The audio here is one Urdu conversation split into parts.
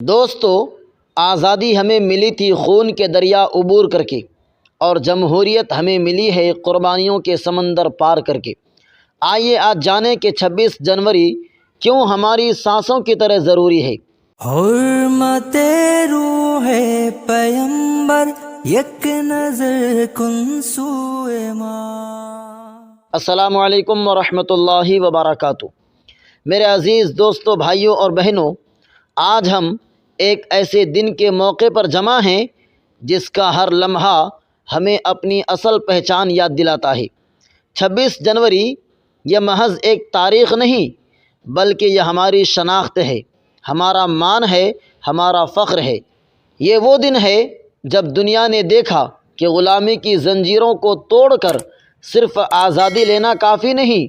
دوستو، آزادی ہمیں ملی تھی خون کے دریا عبور کر کے، اور جمہوریت ہمیں ملی ہے قربانیوں کے سمندر پار کر کے۔ آئیے آج جانیں کہ 26 جنوری کیوں ہماری سانسوں کی طرح ضروری ہے۔ حرمت روح پیمبر یک نظر کن سوئے ماں۔ السلام علیکم ورحمۃ اللہ وبرکاتہ۔ میرے عزیز دوستوں، بھائیوں اور بہنوں، آج ہم ایک ایسے دن کے موقع پر جمع ہیں جس کا ہر لمحہ ہمیں اپنی اصل پہچان یاد دلاتا ہے۔ 26 جنوری یہ محض ایک تاریخ نہیں بلکہ یہ ہماری شناخت ہے، ہمارا مان ہے، ہمارا فخر ہے۔ یہ وہ دن ہے جب دنیا نے دیکھا کہ غلامی کی زنجیروں کو توڑ کر صرف آزادی لینا کافی نہیں،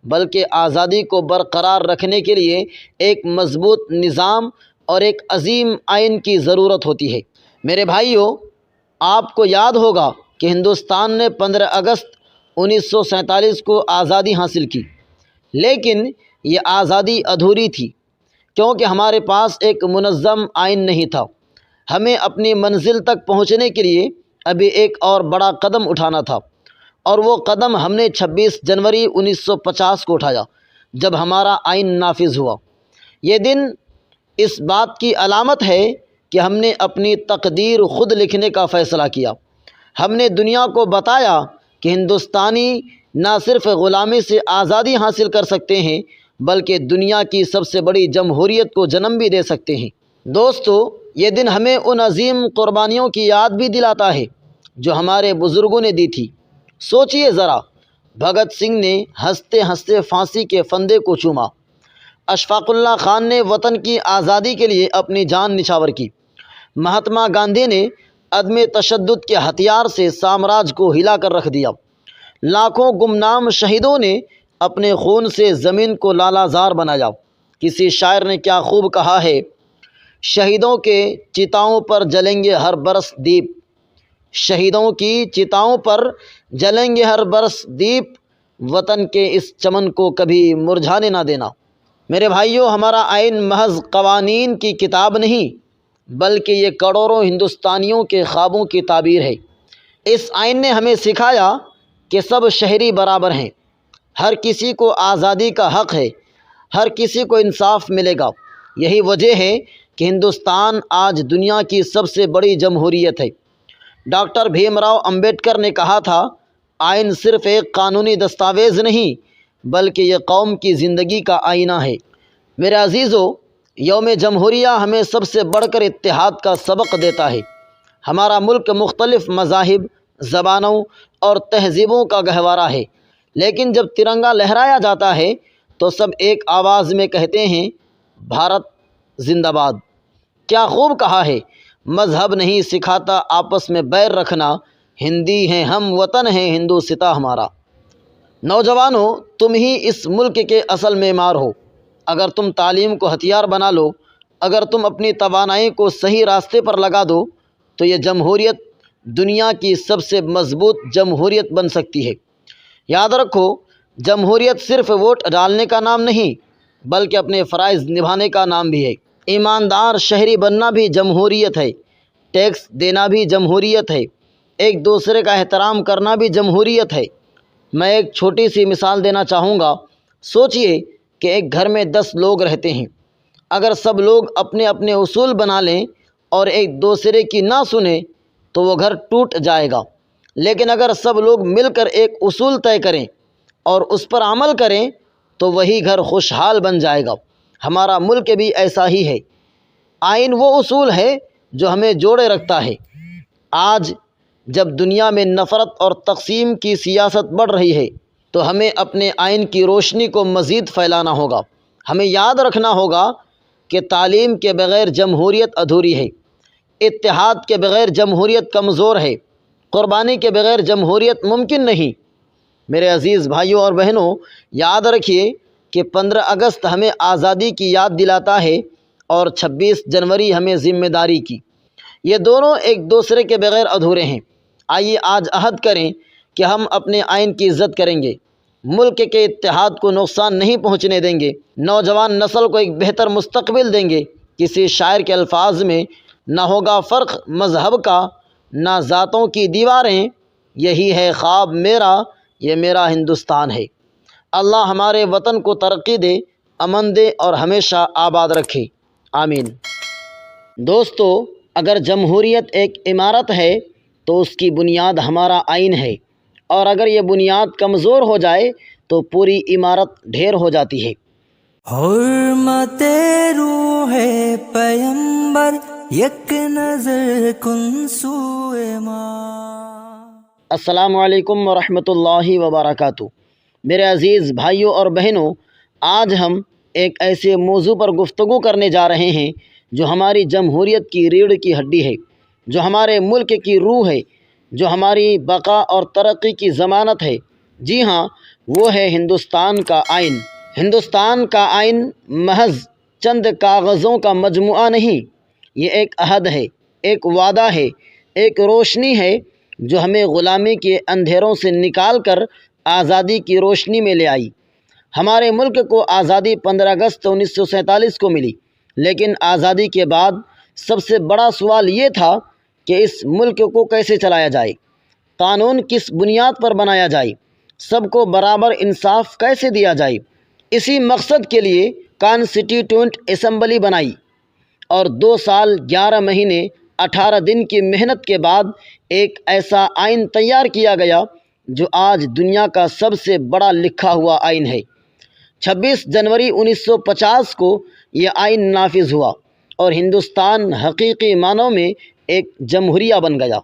بلکہ آزادی کو برقرار رکھنے کے لیے ایک مضبوط نظام اور ایک عظیم آئین کی ضرورت ہوتی ہے۔ میرے بھائیوں، آپ کو یاد ہوگا کہ ہندوستان نے 15 اگست 1947 کو آزادی حاصل کی، لیکن یہ آزادی ادھوری تھی کیونکہ ہمارے پاس ایک منظم آئین نہیں تھا۔ ہمیں اپنی منزل تک پہنچنے کے لیے ابھی ایک اور بڑا قدم اٹھانا تھا، اور وہ قدم ہم نے 26 جنوری 1950 کو اٹھایا جب ہمارا آئین نافذ ہوا۔ یہ دن اس بات کی علامت ہے کہ ہم نے اپنی تقدیر خود لکھنے کا فیصلہ کیا۔ ہم نے دنیا کو بتایا کہ ہندوستانی نہ صرف غلامی سے آزادی حاصل کر سکتے ہیں بلکہ دنیا کی سب سے بڑی جمہوریت کو جنم بھی دے سکتے ہیں۔ دوستو، یہ دن ہمیں ان عظیم قربانیوں کی یاد بھی دلاتا ہے جو ہمارے بزرگوں نے دی تھی۔ سوچئے ذرا، بھگت سنگھ نے ہنستے ہنستے پھانسی کے پھندے کو چوما، اشفاق اللہ خان نے وطن کی آزادی کے لیے اپنی جان نچھاور کی، مہاتما گاندھی نے عدم تشدد کے ہتھیار سے سامراج کو ہلا کر رکھ دیا، لاکھوں گمنام شہیدوں نے اپنے خون سے زمین کو لالہ زار بنایا۔ کسی شاعر نے کیا خوب کہا ہے، شہیدوں کے چتاؤں پر جلیں گے ہر برس دیپ، شہیدوں کی چتاؤں پر جلیں گے ہر برس دیپ، وطن کے اس چمن کو کبھی مرجھانے نہ دینا۔ میرے بھائیوں، ہمارا آئین محض قوانین کی کتاب نہیں بلکہ یہ کروڑوں ہندوستانیوں کے خوابوں کی تعبیر ہے۔ اس آئین نے ہمیں سکھایا کہ سب شہری برابر ہیں، ہر کسی کو آزادی کا حق ہے، ہر کسی کو انصاف ملے گا۔ یہی وجہ ہے کہ ہندوستان آج دنیا کی سب سے بڑی جمہوریت ہے۔ ڈاکٹر بھیم راؤ امبیڈکر نے کہا تھا، آئین صرف ایک قانونی دستاویز نہیں بلکہ یہ قوم کی زندگی کا آئینہ ہے۔ میرے عزیزو، یوم جمہوریہ ہمیں سب سے بڑھ کر اتحاد کا سبق دیتا ہے۔ ہمارا ملک مختلف مذاہب، زبانوں اور تہذیبوں کا گہوارہ ہے، لیکن جب ترنگا لہرایا جاتا ہے تو سب ایک آواز میں کہتے ہیں، بھارت زندہ باد۔ کیا خوب کہا ہے، مذہب نہیں سکھاتا آپس میں بیر رکھنا، ہندی ہیں ہم، وطن ہیں ہندوستاں ہمارا۔ نوجوانوں، تم ہی اس ملک کے اصل معمار ہو۔ اگر تم تعلیم کو ہتھیار بنا لو، اگر تم اپنی توانائی کو صحیح راستے پر لگا دو تو یہ جمہوریت دنیا کی سب سے مضبوط جمہوریت بن سکتی ہے۔ یاد رکھو، جمہوریت صرف ووٹ ڈالنے کا نام نہیں بلکہ اپنے فرائض نبھانے کا نام بھی ہے۔ ایماندار شہری بننا بھی جمہوریت ہے، ٹیکس دینا بھی جمہوریت ہے، ایک دوسرے کا احترام کرنا بھی جمہوریت ہے۔ میں ایک چھوٹی سی مثال دینا چاہوں گا۔ سوچئے کہ ایک گھر میں 10 لوگ رہتے ہیں۔ اگر سب لوگ اپنے اپنے اصول بنا لیں اور ایک دوسرے کی نہ سنیں تو وہ گھر ٹوٹ جائے گا، لیکن اگر سب لوگ مل کر ایک اصول طے کریں اور اس پر عمل کریں تو وہی گھر خوشحال بن جائے گا۔ ہمارا ملک بھی ایسا ہی ہے۔ آئین وہ اصول ہے جو ہمیں جوڑے رکھتا ہے۔ آج جب دنیا میں نفرت اور تقسیم کی سیاست بڑھ رہی ہے تو ہمیں اپنے آئین کی روشنی کو مزید پھیلانا ہوگا۔ ہمیں یاد رکھنا ہوگا کہ تعلیم کے بغیر جمہوریت ادھوری ہے، اتحاد کے بغیر جمہوریت کمزور ہے، قربانی کے بغیر جمہوریت ممکن نہیں۔ میرے عزیز بھائیوں اور بہنوں، یاد رکھیے کہ 15 اگست ہمیں آزادی کی یاد دلاتا ہے اور 26 جنوری ہمیں ذمہ داری کی۔ یہ دونوں ایک دوسرے کے بغیر ادھورے ہیں۔ آئیے آج عہد کریں کہ ہم اپنے آئین کی عزت کریں گے، ملک کے اتحاد کو نقصان نہیں پہنچنے دیں گے، نوجوان نسل کو ایک بہتر مستقبل دیں گے۔ کسی شاعر کے الفاظ میں نہ ہوگا فرق مذہب کا نہ ذاتوں کی دیواریں، یہی ہے خواب میرا، یہ میرا ہندوستان ہے۔ اللہ ہمارے وطن کو ترقی دے، امن دے اور ہمیشہ آباد رکھے، آمین۔ دوستو، اگر جمہوریت ایک عمارت ہے تو اس کی بنیاد ہمارا آئین ہے، اور اگر یہ بنیاد کمزور ہو جائے تو پوری عمارت ڈھیر ہو جاتی ہے۔ حرمت روح پیمبر، یک نظر کن سوئے ماں۔ السلام علیکم ورحمۃ اللہ وبرکاتہ۔ میرے عزیز بھائیوں اور بہنوں، آج ہم ایک ایسے موضوع پر گفتگو کرنے جا رہے ہیں جو ہماری جمہوریت کی ریڑھ کی ہڈی ہے، جو ہمارے ملک کی روح ہے، جو ہماری بقا اور ترقی کی ضمانت ہے۔ جی ہاں، وہ ہے ہندوستان کا آئین۔ ہندوستان کا آئین محض چند کاغذوں کا مجموعہ نہیں، یہ ایک عہد ہے، ایک وعدہ ہے، ایک روشنی ہے جو ہمیں غلامی کے اندھیروں سے نکال کر آزادی کی روشنی میں لے آئی۔ ہمارے ملک کو آزادی 15 اگست 1947 کو ملی، لیکن آزادی کے بعد سب سے بڑا سوال یہ تھا کہ اس ملک کو کیسے چلایا جائے، قانون کس بنیاد پر بنایا جائے، سب کو برابر انصاف کیسے دیا جائے۔ اسی مقصد کے لیے کانسٹیٹیوئنٹ اسمبلی بنائی، اور 2 سال 11 مہینے 18 دن کی محنت کے بعد ایک ایسا آئین تیار کیا گیا جو آج دنیا کا سب سے بڑا لکھا ہوا آئین ہے۔ 26 جنوری 1950 کو یہ آئین نافذ ہوا اور ہندوستان حقیقی معنوں میں ایک جمہوریہ بن گیا۔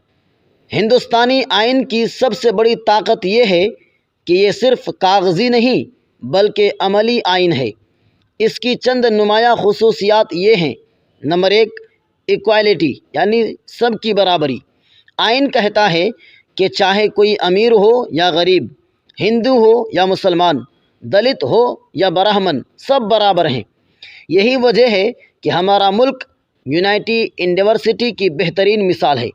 ہندوستانی آئین کی سب سے بڑی طاقت یہ ہے کہ یہ صرف کاغذی نہیں بلکہ عملی آئین ہے۔ اس کی چند نمایاں خصوصیات یہ ہیں۔ نمبر 1، ایکوالٹی، یعنی سب کی برابری۔ آئین کہتا ہے کہ چاہے کوئی امیر ہو یا غریب، ہندو ہو یا مسلمان، دلت ہو یا برہمن، سب برابر ہیں۔ یہی وجہ ہے کہ ہمارا ملک یونائٹی ان ڈائیورسٹی کی بہترین مثال ہے۔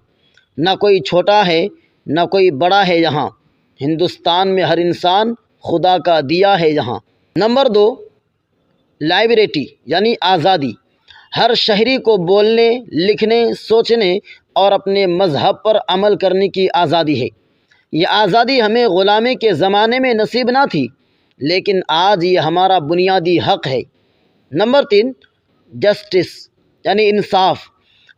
نہ کوئی چھوٹا ہے نہ کوئی بڑا ہے یہاں، ہندوستان میں ہر انسان خدا کا دیا ہے یہاں۔ نمبر 2، لائبرٹی، یعنی آزادی۔ ہر شہری کو بولنے، لکھنے، سوچنے اور اپنے مذہب پر عمل کرنے کی آزادی ہے۔ یہ آزادی ہمیں غلامی کے زمانے میں نصیب نہ تھی، لیکن آج یہ ہمارا بنیادی حق ہے۔ نمبر 3، جسٹس، یعنی انصاف۔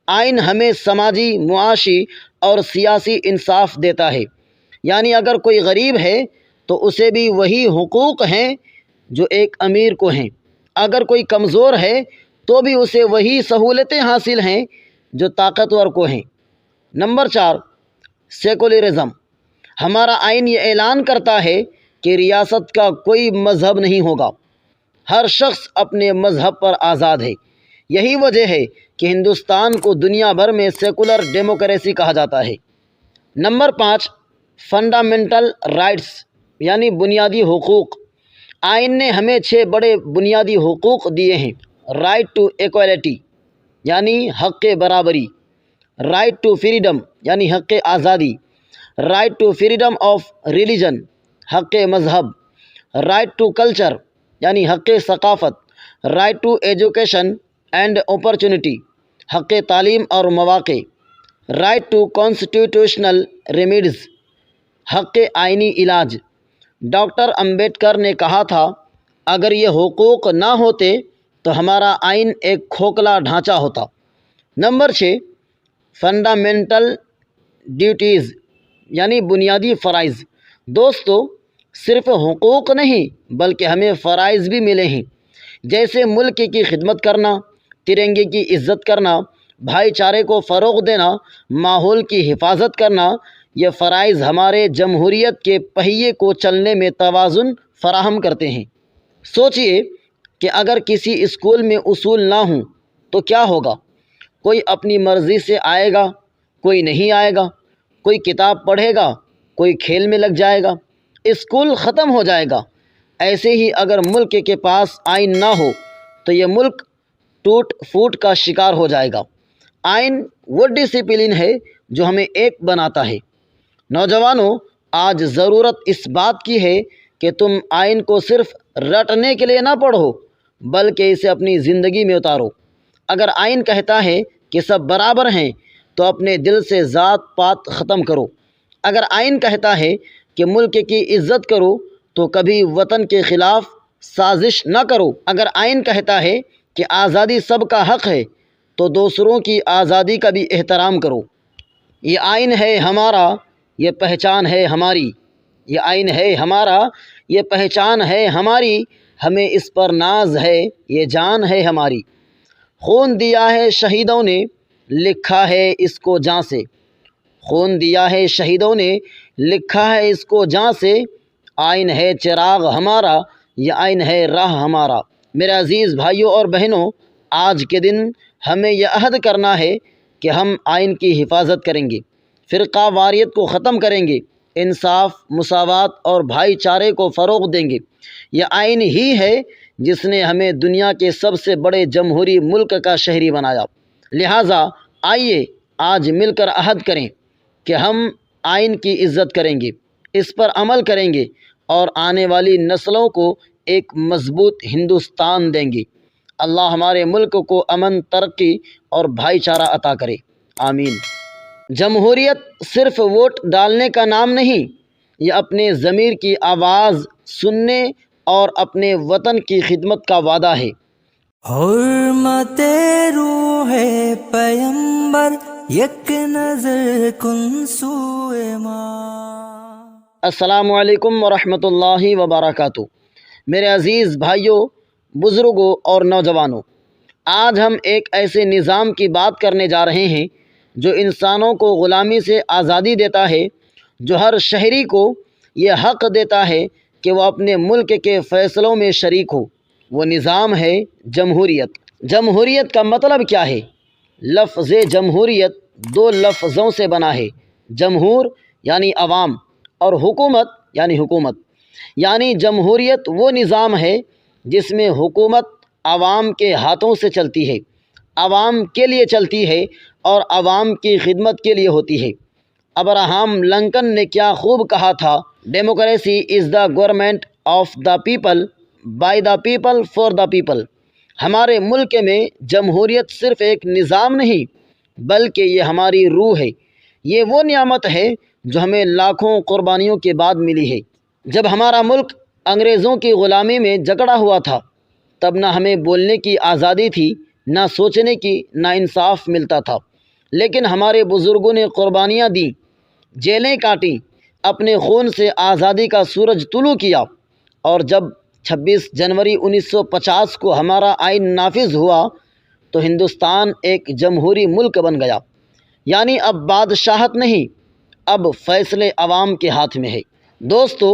آئین ہمیں سماجی، معاشی اور سیاسی انصاف دیتا ہے، یعنی اگر کوئی غریب ہے تو اسے بھی وہی حقوق ہیں جو ایک امیر کو ہیں، اگر کوئی کمزور ہے تو بھی اسے وہی سہولتیں حاصل ہیں جو طاقتور کو ہیں۔ Number 4، secularism. ہمارا آئین یہ اعلان کرتا ہے کہ ریاست کا کوئی مذہب نہیں ہوگا، ہر شخص اپنے مذہب پر آزاد ہے۔ یہی وجہ ہے کہ ہندوستان کو دنیا بھر میں سیکولر ڈیموکریسی کہا جاتا ہے۔ نمبر 5، فنڈامنٹل رائٹس، یعنی بنیادی حقوق۔ آئین نے ہمیں 6 بڑے بنیادی حقوق دیے ہیں۔ رائٹ ٹو ایکوالٹی، یعنی حق برابری۔ رائٹ ٹو فریڈم، یعنی حق آزادی۔ Right to freedom of religion, حق مذہب۔ رائٹ ٹو کلچر، یعنی حق ثقافت۔ Right to education and opportunity, حق تعلیم اور مواقع۔ رائٹ ٹو کانسٹیٹیوشنل ریمیڈز، حق آئینی علاج۔ ڈاکٹر امبیڈکر نے کہا تھا، اگر یہ حقوق نہ ہوتے تو ہمارا آئین ایک کھوکھلا ڈھانچہ ہوتا۔ نمبر 6، فنڈامنٹل ڈیوٹیز، یعنی بنیادی فرائض۔ دوستو، صرف حقوق نہیں بلکہ ہمیں فرائض بھی ملے ہیں، جیسے ملک کی خدمت کرنا، ترنگے کی عزت کرنا، بھائی چارے کو فروغ دینا، ماحول کی حفاظت کرنا۔ یہ فرائض ہمارے جمہوریت کے پہیے کو چلنے میں توازن فراہم کرتے ہیں۔ سوچئے کہ اگر کسی اسکول میں اصول نہ ہوں تو کیا ہوگا؟ کوئی اپنی مرضی سے آئے گا، کوئی نہیں آئے گا، کوئی کتاب پڑھے گا، کوئی کھیل میں لگ جائے گا، اسکول ختم ہو جائے گا۔ ایسے ہی اگر ملک کے پاس آئین نہ ہو تو یہ ملک ٹوٹ پھوٹ کا شکار ہو جائے گا۔ آئین وہ ڈسپلن ہے جو ہمیں ایک بناتا ہے۔ نوجوانوں، آج ضرورت اس بات کی ہے کہ تم آئین کو صرف رٹنے کے لیے نہ پڑھو بلکہ اسے اپنی زندگی میں اتارو۔ اگر آئین کہتا ہے کہ سب برابر ہیں تو اپنے دل سے ذات پات ختم کرو۔ اگر آئین کہتا ہے کہ ملک کی عزت کرو تو کبھی وطن کے خلاف سازش نہ کرو۔ اگر آئین کہتا ہے کہ آزادی سب کا حق ہے تو دوسروں کی آزادی کا بھی احترام کرو۔ یہ آئین ہے ہمارا، یہ پہچان ہے ہماری۔ یہ آئین ہے ہمارا، یہ پہچان ہے ہماری، ہمیں اس پر ناز ہے، یہ جان ہے ہماری۔ خون دیا ہے شہیدوں نے، لکھا ہے اس کو جاں سے۔ خون دیا ہے شہیدوں نے، لکھا ہے اس کو جاں سے۔ آئین ہے چراغ ہمارا، یہ آئین ہے راہ ہمارا۔ میرے عزیز بھائیوں اور بہنوں، آج کے دن ہمیں یہ عہد کرنا ہے کہ ہم آئین کی حفاظت کریں گے، فرقہ واریت کو ختم کریں گے، انصاف، مساوات اور بھائی چارے کو فروغ دیں گے۔ یہ آئین ہی ہے جس نے ہمیں دنیا کے سب سے بڑے جمہوری ملک کا شہری بنایا۔ لہٰذا آئیے آج مل کر عہد کریں کہ ہم آئین کی عزت کریں گے، اس پر عمل کریں گے اور آنے والی نسلوں کو ایک مضبوط ہندوستان دیں گے۔ اللہ ہمارے ملک کو امن، ترقی اور بھائی چارہ عطا کرے، آمین۔ جمہوریت صرف ووٹ ڈالنے کا نام نہیں، یہ اپنے ضمیر کی آواز سننے اور اپنے وطن کی خدمت کا وعدہ ہے۔ حرمت روح پیمبر، یک نظر کن سوئے ماں۔ السلام علیکم ورحمۃ اللہ وبرکاتہ۔ میرے عزیز بھائیوں، بزرگوں اور نوجوانوں، آج ہم ایک ایسے نظام کی بات کرنے جا رہے ہیں جو انسانوں کو غلامی سے آزادی دیتا ہے، جو ہر شہری کو یہ حق دیتا ہے کہ وہ اپنے ملک کے فیصلوں میں شریک ہو۔ وہ نظام ہے جمہوریت۔ جمہوریت کا مطلب کیا ہے؟ لفظ جمہوریت دو لفظوں سے بنا ہے، جمہور یعنی عوام اور حکومت یعنی حکومت۔ یعنی جمہوریت وہ نظام ہے جس میں حکومت عوام کے ہاتھوں سے چلتی ہے، عوام کے لیے چلتی ہے اور عوام کی خدمت کے لیے ہوتی ہے۔ ابراہم لنکن نے کیا خوب کہا تھا، democracy is the government of the people, by the people, for the people. ہمارے ملک میں جمہوریت صرف ایک نظام نہیں بلکہ یہ ہماری روح ہے۔ یہ وہ نعمت ہے جو ہمیں لاکھوں قربانیوں کے بعد ملی ہے۔ جب ہمارا ملک انگریزوں کی غلامی میں جکڑا ہوا تھا تب نہ ہمیں بولنے کی آزادی تھی، نہ سوچنے کی، نہ انصاف ملتا تھا، لیکن ہمارے بزرگوں نے قربانیاں دیں، جیلیں کاٹیں، اپنے خون سے آزادی کا سورج طلوع کیا، اور جب 26 جنوری 1950 کو ہمارا آئین نافذ ہوا تو ہندوستان ایک جمہوری ملک بن گیا۔ یعنی اب بادشاہت نہیں، اب فیصلے عوام کے ہاتھ میں ہے۔ دوستو،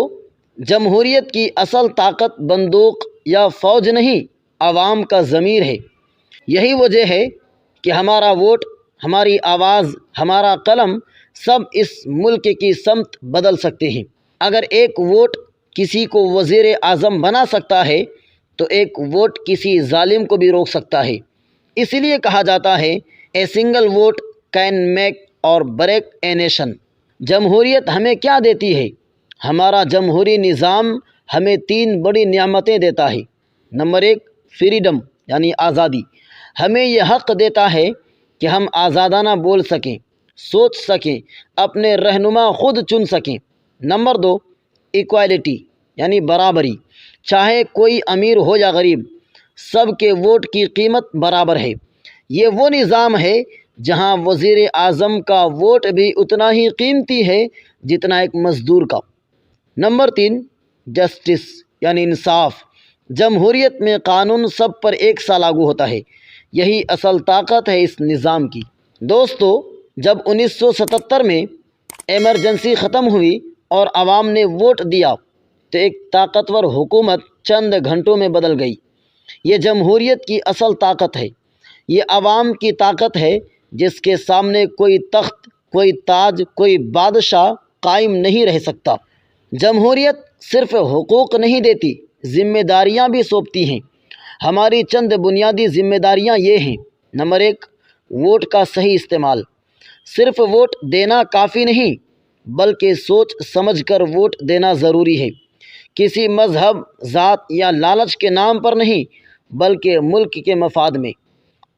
جمہوریت کی اصل طاقت بندوق یا فوج نہیں، عوام کا ضمیر ہے۔ یہی وجہ ہے کہ ہمارا ووٹ، ہماری آواز، ہمارا قلم سب اس ملک کی سمت بدل سکتے ہیں۔ اگر ایک ووٹ کسی کو وزیر اعظم بنا سکتا ہے تو ایک ووٹ کسی ظالم کو بھی روک سکتا ہے۔ اس لیے کہا جاتا ہے a single vote can make اور بریک اے نیشن۔ جمہوریت ہمیں کیا دیتی ہے؟ ہمارا جمہوری نظام ہمیں 3 بڑی نعمتیں دیتا ہے۔ نمبر 1، فریڈم یعنی آزادی۔ ہمیں یہ حق دیتا ہے کہ ہم آزادانہ بول سکیں، سوچ سکیں، اپنے رہنما خود چن سکیں۔ نمبر 2، ایکوالٹی یعنی برابری۔ چاہے کوئی امیر ہو یا غریب، سب کے ووٹ کی قیمت برابر ہے۔ یہ وہ نظام ہے جہاں وزیر اعظم کا ووٹ بھی اتنا ہی قیمتی ہے جتنا ایک مزدور کا۔ نمبر 3، جسٹس یعنی انصاف۔ جمہوریت میں قانون سب پر ایک سا لاگو ہوتا ہے، یہی اصل طاقت ہے اس نظام کی۔ دوستو، جب 1977 میں ایمرجنسی ختم ہوئی اور عوام نے ووٹ دیا تو ایک طاقتور حکومت چند گھنٹوں میں بدل گئی۔ یہ جمہوریت کی اصل طاقت ہے۔ یہ عوام کی طاقت ہے جس کے سامنے کوئی تخت، کوئی تاج، کوئی بادشاہ قائم نہیں رہ سکتا۔ جمہوریت صرف حقوق نہیں دیتی، ذمہ داریاں بھی سونپتی ہیں۔ ہماری چند بنیادی ذمہ داریاں یہ ہیں۔ نمبر 1، ووٹ کا صحیح استعمال۔ صرف ووٹ دینا کافی نہیں بلکہ سوچ سمجھ کر ووٹ دینا ضروری ہے۔ کسی مذہب، ذات یا لالچ کے نام پر نہیں بلکہ ملک کے مفاد میں۔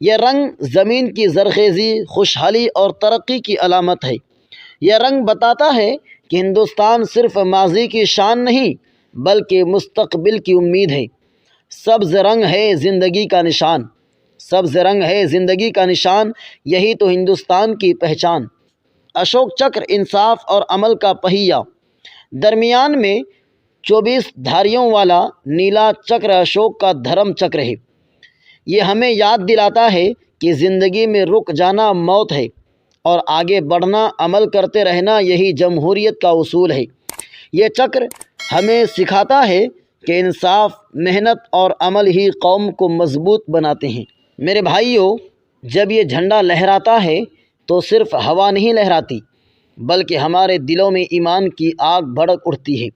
یہ رنگ زمین کی زرخیزی، خوشحالی اور ترقی کی علامت ہے۔ یہ رنگ بتاتا ہے کہ ہندوستان صرف ماضی کی شان نہیں بلکہ مستقبل کی امید ہے۔ سبز رنگ ہے زندگی کا نشان، سبز رنگ ہے زندگی کا نشان، یہی تو ہندوستان کی پہچان۔ اشوک چکر انصاف اور عمل کا پہیہ، درمیان میں 24 دھاریوں والا نیلا چکر اشوک کا دھرم چکر ہے۔ یہ ہمیں یاد دلاتا ہے کہ زندگی میں رک جانا موت ہے اور آگے بڑھنا، عمل کرتے رہنا، یہی جمہوریت کا اصول ہے۔ یہ چکر ہمیں سکھاتا ہے کہ انصاف، محنت اور عمل ہی قوم کو مضبوط بناتے ہیں۔ میرے بھائیوں، جب یہ جھنڈا لہراتا ہے تو صرف ہوا نہیں لہراتی بلکہ ہمارے دلوں میں ایمان کی آگ بھڑک اٹھتی ہے۔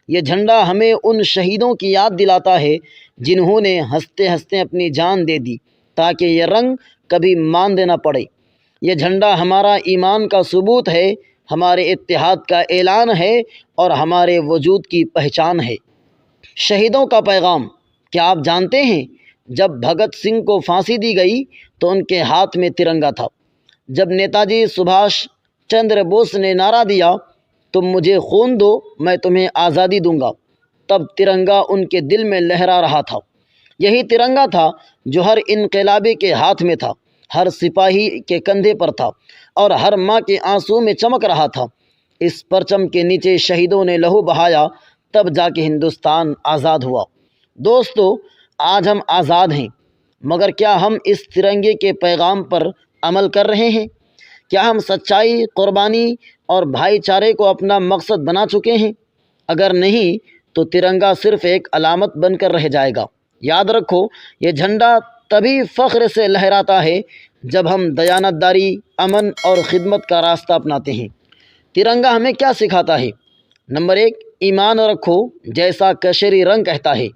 یہ جھنڈا ہمیں ان شہیدوں کی یاد دلاتا ہے جنہوں نے ہنستے ہنستے اپنی جان دے دی تاکہ یہ رنگ کبھی ماند نہ پڑے۔ یہ جھنڈا ہمارا ایمان کا ثبوت ہے، ہمارے اتحاد کا اعلان ہے اور ہمارے وجود کی پہچان ہے۔ شہیدوں کا پیغام، کیا آپ جانتے ہیں جب بھگت سنگھ کو پھانسی دی گئی تو ان کے ہاتھ میں ترنگا تھا۔ جب نیتا جی سبھاش چندر بوس نے نعرہ دیا تم مجھے خون دو میں تمہیں آزادی دوں گا، تب ترنگا ان کے دل میں لہرا رہا تھا۔ یہی ترنگا تھا جو ہر انقلابی کے ہاتھ میں تھا، ہر سپاہی کے کندھے پر تھا اور ہر ماں کے آنسو میں چمک رہا تھا۔ اس پرچم کے نیچے شہیدوں نے لہو بہایا، تب جا کے ہندوستان آزاد ہوا۔ دوستو، آج ہم آزاد ہیں، مگر کیا ہم اس ترنگے کے پیغام پر عمل کر رہے ہیں؟ کیا ہم سچائی، قربانی اور بھائی چارے کو اپنا مقصد بنا چکے ہیں؟ اگر نہیں تو ترنگا صرف ایک علامت بن کر رہ جائے گا۔ یاد رکھو، یہ جھنڈا تبھی فخر سے لہراتا ہے جب ہم دیانتداری، امن اور خدمت کا راستہ اپناتے ہیں۔ ترنگا ہمیں کیا سکھاتا ہے؟ نمبر 1، ایمان رکھو جیسا کشری رنگ کہتا ہے۔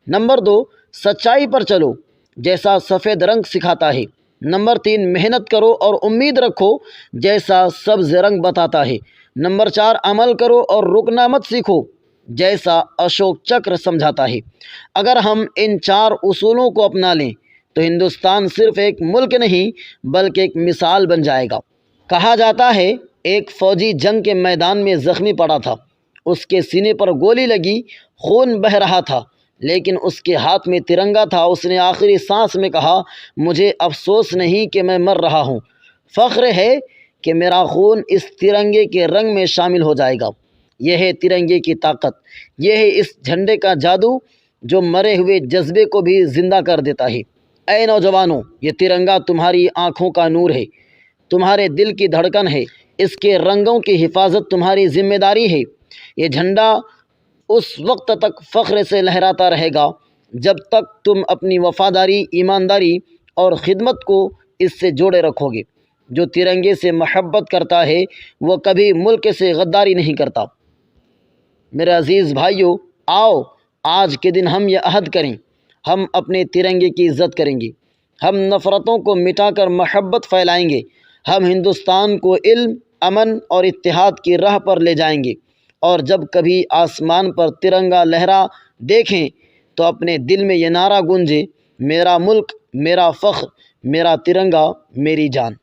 نمبر 2، سچائی پر چلو جیسا سفید رنگ سکھاتا ہے۔ نمبر 3، محنت کرو اور امید رکھو جیسا سبز رنگ بتاتا ہے۔ نمبر 4، عمل کرو اور رکنا مت سیکھو جیسا اشوک چکر سمجھاتا ہے۔ اگر ہم ان 4 اصولوں کو اپنا لیں تو ہندوستان صرف ایک ملک نہیں بلکہ ایک مثال بن جائے گا۔ کہا جاتا ہے ایک فوجی جنگ کے میدان میں زخمی پڑا تھا، اس کے سینے پر گولی لگی، خون بہہ رہا تھا، لیکن اس کے ہاتھ میں ترنگا تھا۔ اس نے آخری سانس میں کہا، مجھے افسوس نہیں کہ میں مر رہا ہوں، فخر ہے کہ میرا خون اس ترنگے کے رنگ میں شامل ہو جائے گا۔ یہ ہے ترنگے کی طاقت، یہ ہے اس جھنڈے کا جادو جو مرے ہوئے جذبے کو بھی زندہ کر دیتا ہے۔ اے نوجوانوں، یہ ترنگا تمہاری آنکھوں کا نور ہے، تمہارے دل کی دھڑکن ہے، اس کے رنگوں کی حفاظت تمہاری ذمہ داری ہے۔ یہ جھنڈا اس وقت تک فخر سے لہراتا رہے گا جب تک تم اپنی وفاداری، ایمانداری اور خدمت کو اس سے جوڑے رکھو گے۔ جو ترنگے سے محبت کرتا ہے وہ کبھی ملک سے غداری نہیں کرتا۔ میرے عزیز بھائیوں، آؤ آج کے دن ہم یہ عہد کریں، ہم اپنے ترنگے کی عزت کریں گے، ہم نفرتوں کو مٹا کر محبت پھیلائیں گے، ہم ہندوستان کو علم، امن اور اتحاد کی راہ پر لے جائیں گے، اور جب کبھی آسمان پر ترنگا لہرا دیکھیں تو اپنے دل میں یہ نعرہ گونجے، میرا ملک، میرا فخر، میرا ترنگا، میری جان۔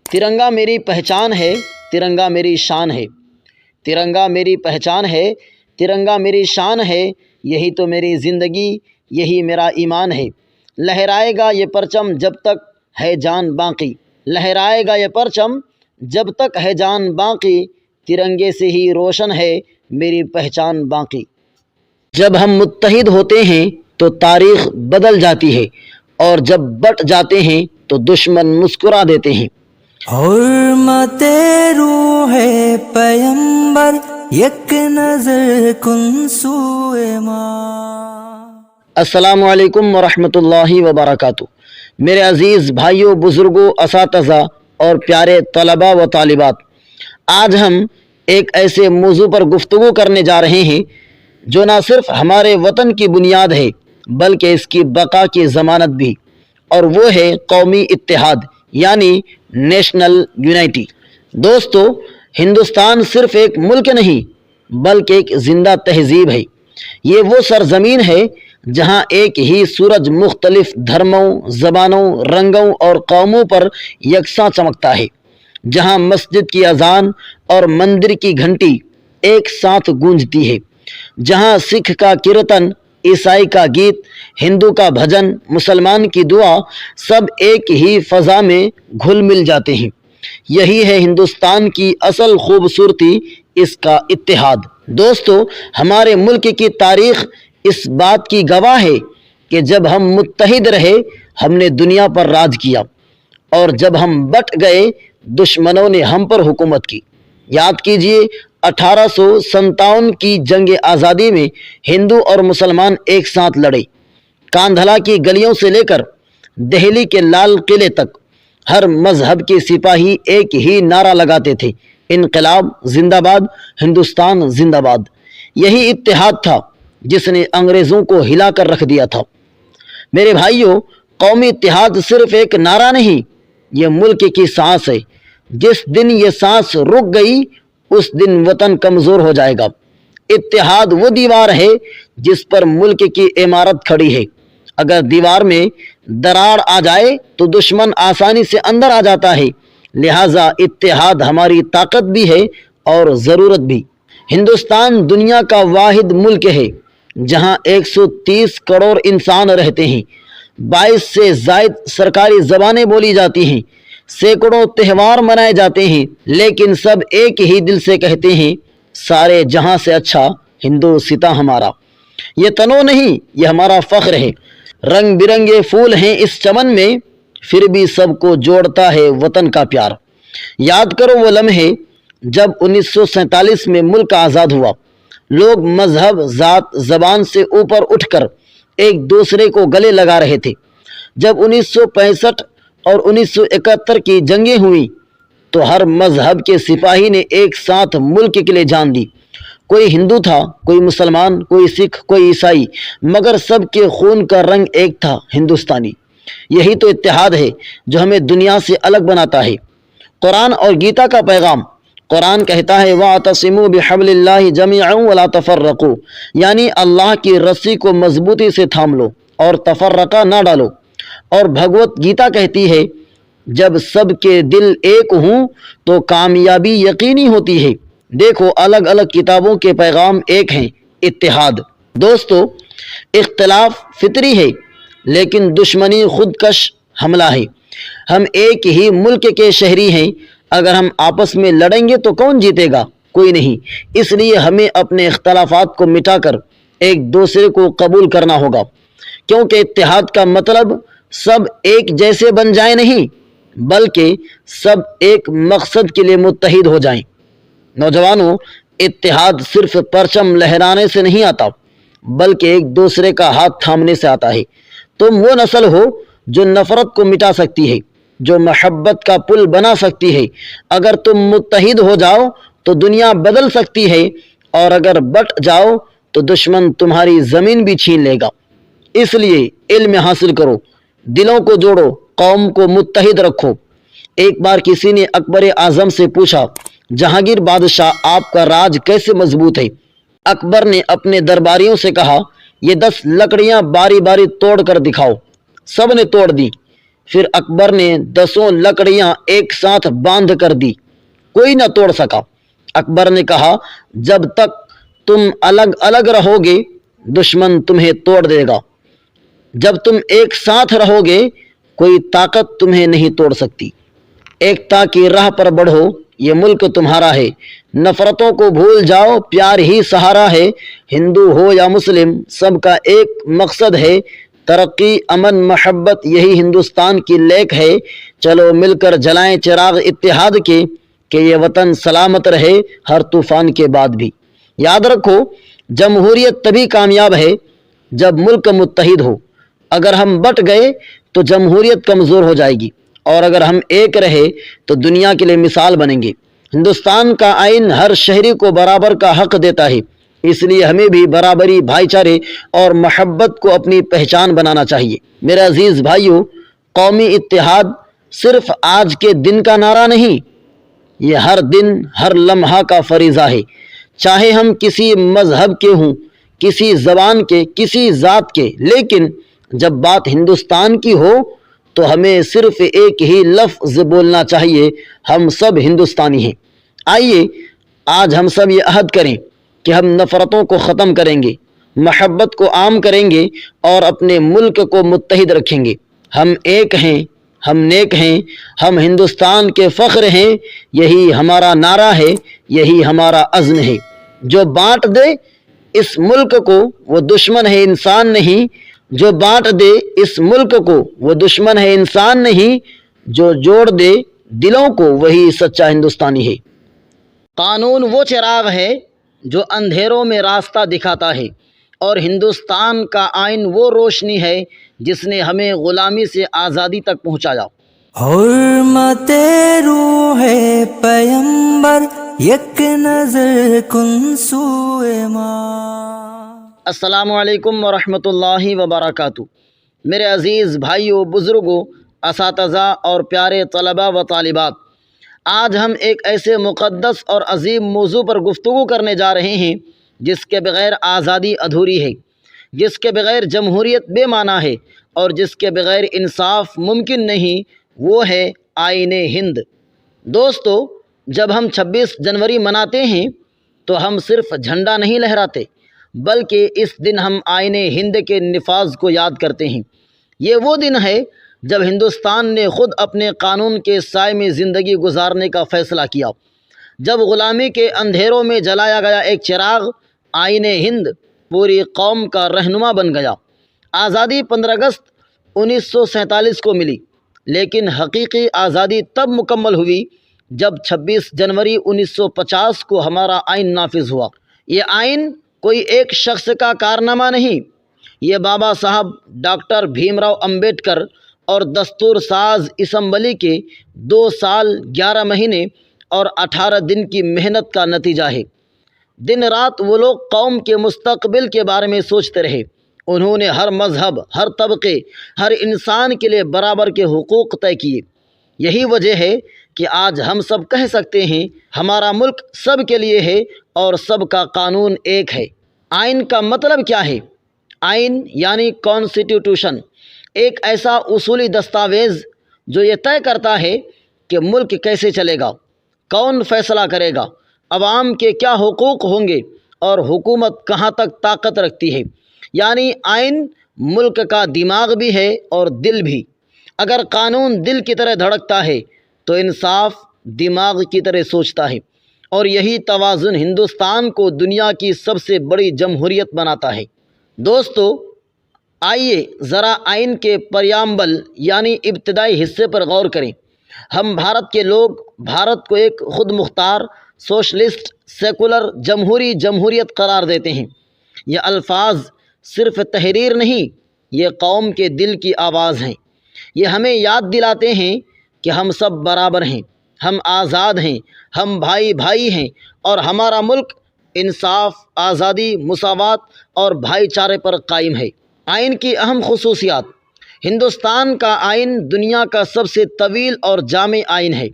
ترنگا میری پہچان ہے، ترنگا میری شان ہے، ترنگا میری پہچان ہے، ترنگا میری شان ہے، یہی تو میری زندگی، یہی میرا ایمان ہے۔ لہرائے گا یہ پرچم جب تک ہے جان باقی، لہرائے گا یہ پرچم جب تک ہے جان باقی، ترنگے سے ہی روشن ہے میری پہچان باقی۔ جب ہم متحد ہوتے ہیں تو تاریخ بدل جاتی ہے، اور جب بٹ جاتے ہیں تو دشمن مسکرا دیتے ہیں۔ حرمت روح پیمبر یک نظر کن سوئے ماں۔ السلام علیکم ورحمۃ اللہ وبرکاتہ۔ میرے عزیز بھائیوں، بزرگوں، اساتذہ اور پیارے طلباء و طالبات، آج ہم ایک ایسے موضوع پر گفتگو کرنے جا رہے ہیں جو نہ صرف ہمارے وطن کی بنیاد ہے بلکہ اس کی بقا کی ضمانت بھی، اور وہ ہے قومی اتحاد یعنی نیشنل یونائٹی۔ دوستو، ہندوستان صرف ایک ملک نہیں بلکہ ایک زندہ تہذیب ہے۔ یہ وہ سرزمین ہے جہاں ایک ہی سورج مختلف دھرموں، زبانوں، رنگوں اور قوموں پر یکساں چمکتا ہے، جہاں مسجد کی اذان اور مندر کی گھنٹی ایک ساتھ گونجتی ہے، جہاں سکھ کا کیرتن، عیسائی کا گیت، ہندو کا بھجن، مسلمان کی دعا سب ایک ہی فضا میں گھل مل جاتے ہیں۔ یہی ہے ہندوستان کی اصل خوبصورتی، اس کا اتحاد۔ دوستو، ہمارے ملک کی تاریخ اس بات کی گواہ ہے کہ جب ہم متحد رہے ہم نے دنیا پر راج کیا، اور جب ہم بٹ گئے دشمنوں نے ہم پر حکومت کی۔ یاد کیجئے 1857 کی جنگ آزادی میں ہندو اور مسلمان ایک ساتھ لڑے۔ کاندھلا کی گلیوں سے لے کر دہلی کے لال قلعے تک ہر مذہب کے سپاہی ایک ہی نعرہ لگاتے تھے، انقلاب زندہ باد، ہندوستان زندہ باد۔ یہی اتحاد تھا جس نے انگریزوں کو ہلا کر رکھ دیا تھا۔ میرے بھائیوں، قومی اتحاد صرف ایک نعرہ نہیں، یہ ملک کی سانس ہے۔ جس دن یہ سانس رک گئی اس دن وطن کمزور ہو جائے گا۔ اتحاد وہ دیوار ہے جس پر ملک کی عمارت کھڑی ہے۔ اگر دیوار میں دراڑ آ جائے تو دشمن آسانی سے اندر آ جاتا ہے، لہٰذا اتحاد ہماری طاقت بھی ہے اور ضرورت بھی۔ ہندوستان دنیا کا واحد ملک ہے جہاں 130 کروڑ انسان رہتے ہیں، 22 سے زائد سرکاری زبانیں بولی جاتی ہیں، سینکڑوں تہوار منائے جاتے ہیں، لیکن سب ایک ہی دل سے کہتے ہیں سارے جہاں سے اچھا ہندوستان ہمارا۔ یہ تنوع نہیں، یہ ہمارا فخر ہے۔ رنگ برنگے پھول ہیں اس چمن میں، پھر بھی سب کو جوڑتا ہے وطن کا پیار۔ یاد کرو وہ لمحے جب 1947 میں ملک آزاد ہوا، لوگ مذہب، ذات، زبان سے اوپر اٹھ کر ایک دوسرے کو گلے لگا رہے تھے۔ جب 1965 اور 1971 کی جنگیں ہوئیں تو ہر مذہب کے سپاہی نے ایک ساتھ ملک کے لیے جان دی۔ کوئی ہندو تھا، کوئی مسلمان، کوئی سکھ، کوئی عیسائی، مگر سب کے خون کا رنگ ایک تھا، ہندوستانی۔ یہی تو اتحاد ہے جو ہمیں دنیا سے الگ بناتا ہے۔ قرآن اور گیتا کا پیغام، قرآن کہتا ہے وَاعْتَصِمُوا بِحَبْلِ اللَّهِ جَمِيعًا وَلَا تَفَرَّقُوا، یعنی اللہ کی رسی کو مضبوطی سے تھام لو اور تفرقہ نہ ڈالو۔ اور بھگوت گیتا کہتی ہے جب سب کے دل ایک ہوں تو کامیابی یقینی ہوتی ہے۔ دیکھو، الگ الگ کتابوں کے پیغام ایک ہیں، اتحاد۔ دوستو، اختلاف فطری ہے لیکن دشمنی خودکش حملہ ہے۔ ہم ایک ہی ملک کے شہری ہیں، اگر ہم آپس میں لڑیں گے تو کون جیتے گا؟ کوئی نہیں۔ اس لیے ہمیں اپنے اختلافات کو مٹا کر ایک دوسرے کو قبول کرنا ہوگا، کیونکہ اتحاد کا مطلب سب ایک جیسے بن جائیں نہیں، بلکہ سب ایک مقصد کے لیے متحد ہو جائیں۔ نوجوانوں، اتحاد صرف پرچم لہرانے سے نہیں آتا، بلکہ ایک دوسرے کا ہاتھ تھامنے سے آتا ہے۔ تم وہ نسل ہو جو نفرت کو مٹا سکتی ہے، جو محبت کا پل بنا سکتی ہے۔ اگر تم متحد ہو جاؤ تو دنیا بدل سکتی ہے، اور اگر بٹ جاؤ تو دشمن تمہاری زمین بھی چھین لے گا۔ اس لیے علم حاصل کرو، دلوں کو جوڑو، قوم کو متحد رکھو۔ ایک بار کسی نے اکبر اعظم سے پوچھا، جہانگیر بادشاہ آپ کا راج کیسے مضبوط ہے؟ اکبر نے اپنے درباریوں سے کہا، یہ 10 لکڑیاں باری باری توڑ کر دکھاؤ۔ سب نے توڑ دی۔ پھر اکبر نے 10 لکڑیاں ایک ساتھ باندھ کر دی، کوئی نہ توڑ سکا۔ اکبر نے کہا، جب تک تم الگ الگ رہو گے دشمن تمہیں توڑ دے گا، جب تم ایک ساتھ رہو گے کوئی طاقت تمہیں نہیں توڑ سکتی۔ ایکتا کی راہ پر بڑھو، یہ ملک تمہارا ہے۔ نفرتوں کو بھول جاؤ، پیار ہی سہارا ہے۔ ہندو ہو یا مسلم، سب کا ایک مقصد ہے، ترقی، امن، محبت، یہی ہندوستان کی لیک ہے۔ چلو مل کر جلائیں چراغ اتحاد کے، کہ یہ وطن سلامت رہے ہر طوفان کے بعد بھی۔ یاد رکھو، جمہوریت تبھی کامیاب ہے جب ملک متحد ہو۔ اگر ہم بٹ گئے تو جمہوریت کمزور ہو جائے گی، اور اگر ہم ایک رہے تو دنیا کے لیے مثال بنیں گے۔ ہندوستان کا آئین ہر شہری کو برابر کا حق دیتا ہے، اس لیے ہمیں بھی برابری، بھائی چارے اور محبت کو اپنی پہچان بنانا چاہیے۔ میرے عزیز بھائیوں، قومی اتحاد صرف آج کے دن کا نعرہ نہیں، یہ ہر دن، ہر لمحہ کا فریضہ ہے۔ چاہے ہم کسی مذہب کے ہوں، کسی زبان کے، کسی ذات کے، لیکن جب بات ہندوستان کی ہو تو ہمیں صرف ایک ہی لفظ بولنا چاہیے، ہم سب ہندوستانی ہیں۔ آئیے آج ہم سب یہ عہد کریں کہ ہم نفرتوں کو ختم کریں گے، محبت کو عام کریں گے اور اپنے ملک کو متحد رکھیں گے۔ ہم ایک ہیں، ہم نیک ہیں، ہم ہندوستان کے فخر ہیں، یہی ہمارا نعرہ ہے، یہی ہمارا عزم ہے۔ جو بانٹ دے اس ملک کو وہ دشمن ہے، انسان نہیں۔ جو بانٹ دے اس ملک کو وہ دشمن ہے، انسان نہیں۔ جو جوڑ دے دلوں کو وہی سچا ہندوستانی ہے۔ قانون وہ چراغ ہے جو اندھیروں میں راستہ دکھاتا ہے، اور ہندوستان کا آئین وہ روشنی ہے جس نے ہمیں غلامی سے آزادی تک پہنچایا۔ حرمت روح پیمبر یک نظر کن سوئے ماں۔ السلام علیکم ورحمۃ اللہ وبرکاتہ۔ میرے عزیز بھائیوں، بزرگوں، اساتذہ اور پیارے طلباء و طالبات، آج ہم ایک ایسے مقدس اور عظیم موضوع پر گفتگو کرنے جا رہے ہیں جس کے بغیر آزادی ادھوری ہے، جس کے بغیر جمہوریت بے معنی ہے، اور جس کے بغیر انصاف ممکن نہیں۔ وہ ہے آئین ہند۔ دوستو، جب ہم 26 جنوری مناتے ہیں تو ہم صرف جھنڈا نہیں لہراتے، بلکہ اس دن ہم آئین ہند کے نفاذ کو یاد کرتے ہیں۔ یہ وہ دن ہے جب ہندوستان نے خود اپنے قانون کے سائے میں زندگی گزارنے کا فیصلہ کیا، جب غلامی کے اندھیروں میں جلایا گیا ایک چراغ آئین ہند پوری قوم کا رہنما بن گیا۔ آزادی 15 اگست 1947 کو ملی، لیکن حقیقی آزادی تب مکمل ہوئی جب 26 جنوری 1950 کو ہمارا آئین نافذ ہوا۔ یہ آئین کوئی ایک شخص کا کارنامہ نہیں، یہ بابا صاحب ڈاکٹر بھیم راؤ امبیڈکر اور دستور ساز اسمبلی کے 2 سال 11 مہینے اور 18 دن کی محنت کا نتیجہ ہے۔ دن رات وہ لوگ قوم کے مستقبل کے بارے میں سوچتے رہے۔ انہوں نے ہر مذہب، ہر طبقے، ہر انسان کے لیے برابر کے حقوق طے کیے۔ یہی وجہ ہے کہ آج ہم سب کہہ سکتے ہیں ہمارا ملک سب کے لیے ہے اور سب کا قانون ایک ہے۔ آئین کا مطلب کیا ہے؟ آئین یعنی کانسٹیٹیوشن، ایک ایسا اصولی دستاویز جو یہ طے کرتا ہے کہ ملک کیسے چلے گا، کون فیصلہ کرے گا، عوام کے کیا حقوق ہوں گے، اور حکومت کہاں تک طاقت رکھتی ہے۔ یعنی آئین ملک کا دماغ بھی ہے اور دل بھی۔ اگر قانون دل کی طرح دھڑکتا ہے تو انصاف دماغ کی طرح سوچتا ہے، اور یہی توازن ہندوستان کو دنیا کی سب سے بڑی جمہوریت بناتا ہے۔ دوستو، آئیے ذرا آئین کے پریامبل یعنی ابتدائی حصے پر غور کریں۔ ہم بھارت کے لوگ بھارت کو ایک خود مختار، سوشلسٹ، سیکولر جمہوریت قرار دیتے ہیں۔ یہ الفاظ صرف تحریر نہیں، یہ قوم کے دل کی آواز ہیں۔ یہ ہمیں یاد دلاتے ہیں کہ ہم سب برابر ہیں، ہم آزاد ہیں، ہم بھائی بھائی ہیں، اور ہمارا ملک انصاف، آزادی، مساوات اور بھائی چارے پر قائم ہے۔ آئین کی اہم خصوصیات۔ ہندوستان کا آئین دنیا کا سب سے طویل اور جامع آئین ہے۔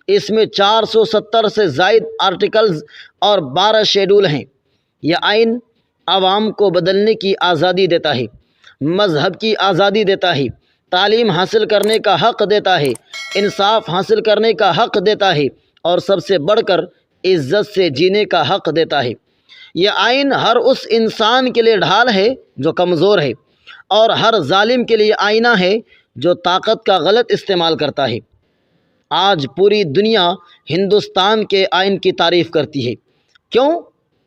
اس میں 470 سے زائد آرٹیکلز اور 12 شیڈول ہیں۔ یہ آئین عوام کو بدلنے کی آزادی دیتا ہے، مذہب کی آزادی دیتا ہے، تعلیم حاصل کرنے کا حق دیتا ہے، انصاف حاصل کرنے کا حق دیتا ہے، اور سب سے بڑھ کر عزت سے جینے کا حق دیتا ہے۔ یہ آئین ہر اس انسان کے لیے ڈھال ہے جو کمزور ہے، اور ہر ظالم کے لیے آئینہ ہے جو طاقت کا غلط استعمال کرتا ہے۔ آج پوری دنیا ہندوستان کے آئین کی تعریف کرتی ہے۔ کیوں؟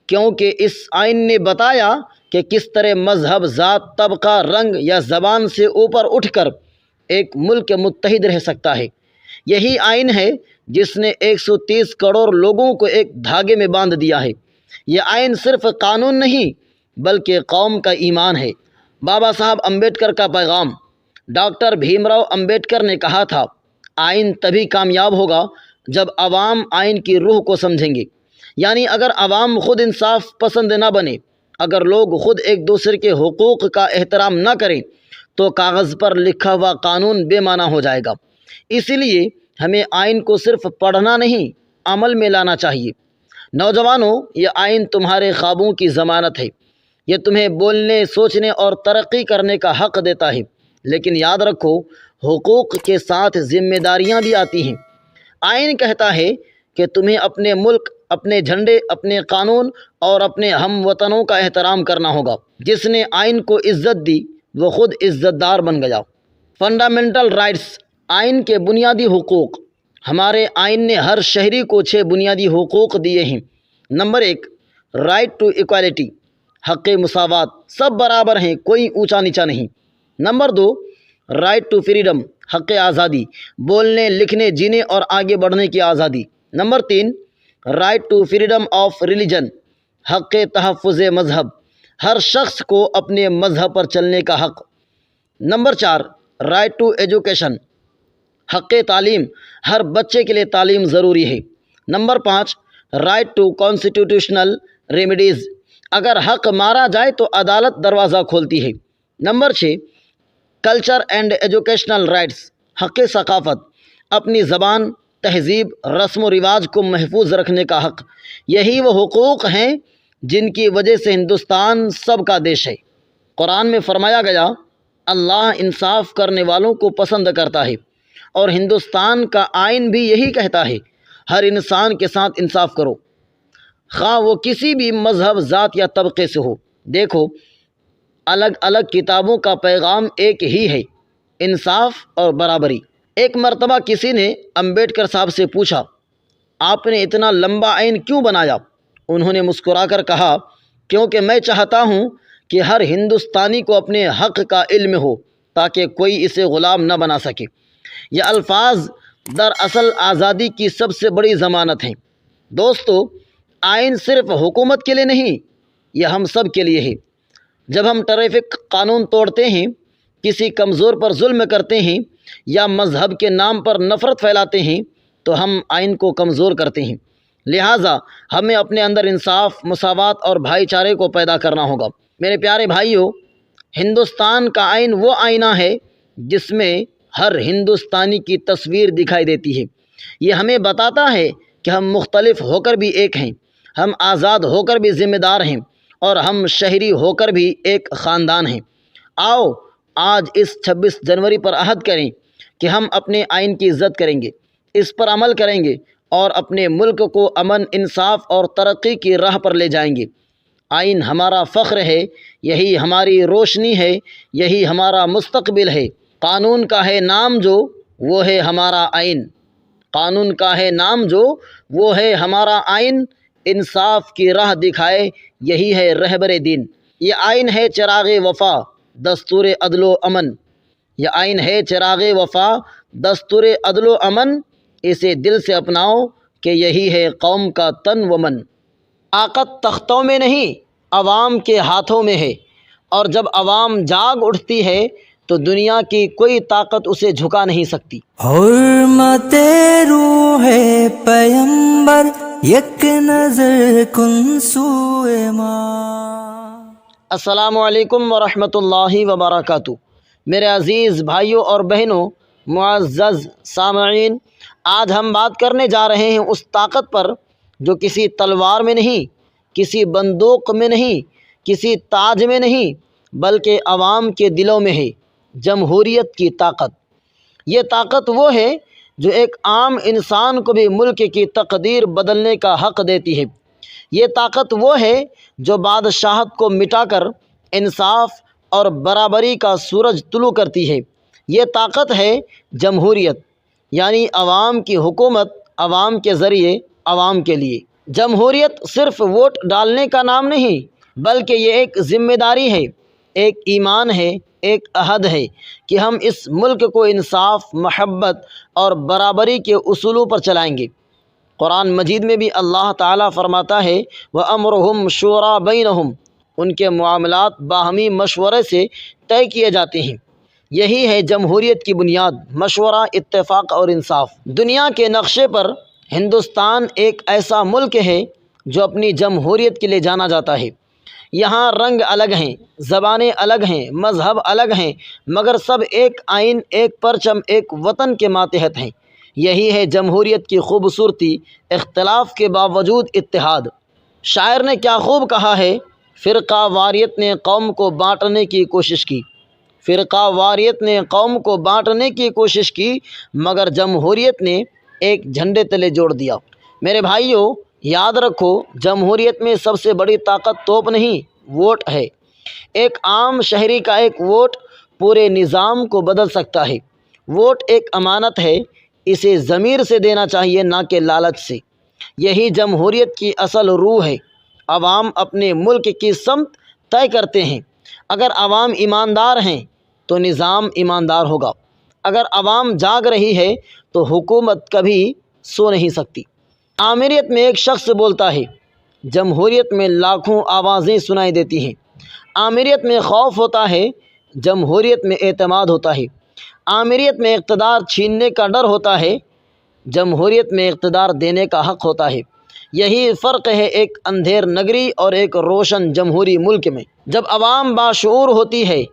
کیونکہ اس آئین نے بتایا کہ کس طرح مذہب، ذات، طبقہ، رنگ یا زبان سے اوپر اٹھ کر ایک ملک متحد رہ سکتا ہے۔ یہی آئین ہے جس نے 130 کروڑ لوگوں کو ایک دھاگے میں باندھ دیا ہے۔ یہ آئین صرف قانون نہیں بلکہ قوم کا ایمان ہے۔ بابا صاحب امبیڈکر کا پیغام۔ ڈاکٹر بھیم راؤ امبیڈکر نے کہا تھا، آئین تبھی کامیاب ہوگا جب عوام آئین کی روح کو سمجھیں گے۔ یعنی اگر عوام خود انصاف پسند نہ بنے، اگر لوگ خود ایک دوسرے کے حقوق کا احترام نہ کریں، تو کاغذ پر لکھا ہوا قانون بے معنی ہو جائے گا۔ اسی لیے ہمیں آئین کو صرف پڑھنا نہیں، عمل میں لانا چاہیے۔ نوجوانوں، یہ آئین تمہارے خوابوں کی ضمانت ہے۔ یہ تمہیں بولنے، سوچنے اور ترقی کرنے کا حق دیتا ہے، لیکن یاد رکھو حقوق کے ساتھ ذمہ داریاں بھی آتی ہیں۔ آئین کہتا ہے کہ تمہیں اپنے ملک، اپنے جھنڈے، اپنے قانون اور اپنے ہم وطنوں کا احترام کرنا ہوگا۔ جس نے آئین کو عزت دی وہ خود عزت دار بن گیا۔ فنڈامنٹل رائٹس، آئین کے بنیادی حقوق۔ ہمارے آئین نے ہر شہری کو 6 بنیادی حقوق دیے ہیں۔ نمبر 1، رائٹ ٹو ایکوالٹی، حق مساوات، سب برابر ہیں، کوئی اونچا نیچا نہیں۔ نمبر 2، رائٹ ٹو فریڈم، حق آزادی، بولنے، لکھنے، جینے اور آگے بڑھنے کی آزادی۔ Number 3، right to freedom of religion, حق تحفظ مذہب، ہر شخص کو اپنے مذہب پر چلنے کا حق۔ نمبر 4، رائٹ ٹو ایجوکیشن، حق تعلیم، ہر بچے کے لیے تعلیم ضروری ہے۔ Number 5، right to constitutional remedies, اگر حق مارا جائے تو عدالت دروازہ کھولتی ہے۔ Number 6، culture and educational rights, حق ثقافت، اپنی زبان، تہذیب، رسم و رواج کو محفوظ رکھنے کا حق۔ یہی وہ حقوق ہیں جن کی وجہ سے ہندوستان سب کا دیش ہے۔ قرآن میں فرمایا گیا، اللہ انصاف کرنے والوں کو پسند کرتا ہے، اور ہندوستان کا آئین بھی یہی کہتا ہے، ہر انسان کے ساتھ انصاف کرو، خواہ وہ کسی بھی مذہب، ذات یا طبقے سے ہو۔ دیکھو، الگ الگ کتابوں کا پیغام ایک ہی ہے، انصاف اور برابری۔ ایک مرتبہ کسی نے امبیڈکر صاحب سے پوچھا، آپ نے اتنا لمبا آئین کیوں بنایا؟ انہوں نے مسکرا کر کہا، کیونکہ میں چاہتا ہوں کہ ہر ہندوستانی کو اپنے حق کا علم ہو تاکہ کوئی اسے غلام نہ بنا سکے۔ یہ الفاظ دراصل آزادی کی سب سے بڑی ضمانت ہیں۔ دوستو، آئین صرف حکومت کے لیے نہیں، یہ ہم سب کے لیے ہے۔ جب ہم ٹریفک قانون توڑتے ہیں، کسی کمزور پر ظلم کرتے ہیں یا مذہب کے نام پر نفرت پھیلاتے ہیں تو ہم آئین کو کمزور کرتے ہیں۔ لہٰذا ہمیں اپنے اندر انصاف، مساوات اور بھائی چارے کو پیدا کرنا ہوگا۔ میرے پیارے بھائیو، ہندوستان کا آئین وہ آئینہ ہے جس میں ہر ہندوستانی کی تصویر دکھائی دیتی ہے۔ یہ ہمیں بتاتا ہے کہ ہم مختلف ہو کر بھی ایک ہیں، ہم آزاد ہو کر بھی ذمہ دار ہیں، اور ہم شہری ہو کر بھی ایک خاندان ہیں۔ آؤ آج اس 26 جنوری پر عہد کریں کہ ہم اپنے آئین کی عزت کریں گے، اس پر عمل کریں گے اور اپنے ملک کو امن، انصاف اور ترقی کی راہ پر لے جائیں گے۔ آئین ہمارا فخر ہے، یہی ہماری روشنی ہے، یہی ہمارا مستقبل ہے۔ قانون کا ہے نام جو، وہ ہے ہمارا آئین۔ قانون کا ہے نام جو، وہ ہے ہمارا آئین۔ انصاف کی راہ دکھائے، یہی ہے رہبر دین۔ یہ آئین ہے چراغ وفا، دستور عدل و امن۔ یہ آئین ہے چراغ وفا، دستور عدل و امن۔ اسے دل سے اپناؤ کہ یہی ہے قوم کا تن و من۔ طاقت تختوں میں نہیں، عوام کے ہاتھوں میں ہے، اور جب عوام جاگ اٹھتی ہے تو دنیا کی کوئی طاقت اسے جھکا نہیں سکتی۔ حرمت روح پیمبر، یک نظر کن سوئے ماں۔ السلام علیکم ورحمۃ اللہ وبرکاتہ۔ میرے عزیز بھائیوں اور بہنوں، معزز سامعین، آج ہم بات کرنے جا رہے ہیں اس طاقت پر جو کسی تلوار میں نہیں، کسی بندوق میں نہیں، کسی تاج میں نہیں، بلکہ عوام کے دلوں میں ہے، جمہوریت کی طاقت۔ یہ طاقت وہ ہے جو ایک عام انسان کو بھی ملک کی تقدیر بدلنے کا حق دیتی ہے۔ یہ طاقت وہ ہے جو بادشاہت کو مٹا کر انصاف اور برابری کا سورج طلوع کرتی ہے۔ یہ طاقت ہے جمہوریت، یعنی عوام کی حکومت، عوام کے ذریعے، عوام کے لیے۔ جمہوریت صرف ووٹ ڈالنے کا نام نہیں، بلکہ یہ ایک ذمہ داری ہے، ایک ایمان ہے، ایک عہد ہے کہ ہم اس ملک کو انصاف، محبت اور برابری کے اصولوں پر چلائیں گے۔ قرآن مجید میں بھی اللہ تعالیٰ فرماتا ہے، وَأَمْرُهُمْ شُورَىٰ بَيْنَهُمْ، ان کے معاملات باہمی مشورے سے طے کیے جاتے ہیں۔ یہی ہے جمہوریت کی بنیاد، مشورہ، اتفاق اور انصاف۔ دنیا کے نقشے پر ہندوستان ایک ایسا ملک ہے جو اپنی جمہوریت کے لیے جانا جاتا ہے۔ یہاں رنگ الگ ہیں، زبانیں الگ ہیں، مذہب الگ ہیں، مگر سب ایک آئین، ایک پرچم، ایک وطن کے ماتحت ہیں۔ یہی ہے جمہوریت کی خوبصورتی، اختلاف کے باوجود اتحاد۔ شاعر نے کیا خوب کہا ہے، فرقہ واریت نے قوم کو بانٹنے کی کوشش کی، فرقہ واریت نے قوم کو بانٹنے کی کوشش کی، مگر جمہوریت نے ایک جھنڈے تلے جوڑ دیا۔ میرے بھائیوں، یاد رکھو، جمہوریت میں سب سے بڑی طاقت توپ نہیں، ووٹ ہے۔ ایک عام شہری کا ایک ووٹ پورے نظام کو بدل سکتا ہے۔ ووٹ ایک امانت ہے، اسے ضمیر سے دینا چاہیے، نہ کہ لالچ سے۔ یہی جمہوریت کی اصل روح ہے۔ عوام اپنے ملک کی سمت طے کرتے ہیں۔ اگر عوام ایماندار ہیں تو نظام ایماندار ہوگا۔ اگر عوام جاگ رہی ہے تو حکومت کبھی سو نہیں سکتی۔ آمریت میں ایک شخص بولتا ہے، جمہوریت میں لاکھوں آوازیں سنائی دیتی ہیں۔ آمریت میں خوف ہوتا ہے، جمہوریت میں اعتماد ہوتا ہے۔ آمریت میں اقتدار چھیننے کا ڈر ہوتا ہے، جمہوریت میں اقتدار دینے کا حق ہوتا ہے۔ یہی فرق ہے ایک اندھیر نگری اور ایک روشن جمہوری ملک میں۔ جب عوام باشعور ہوتی ہے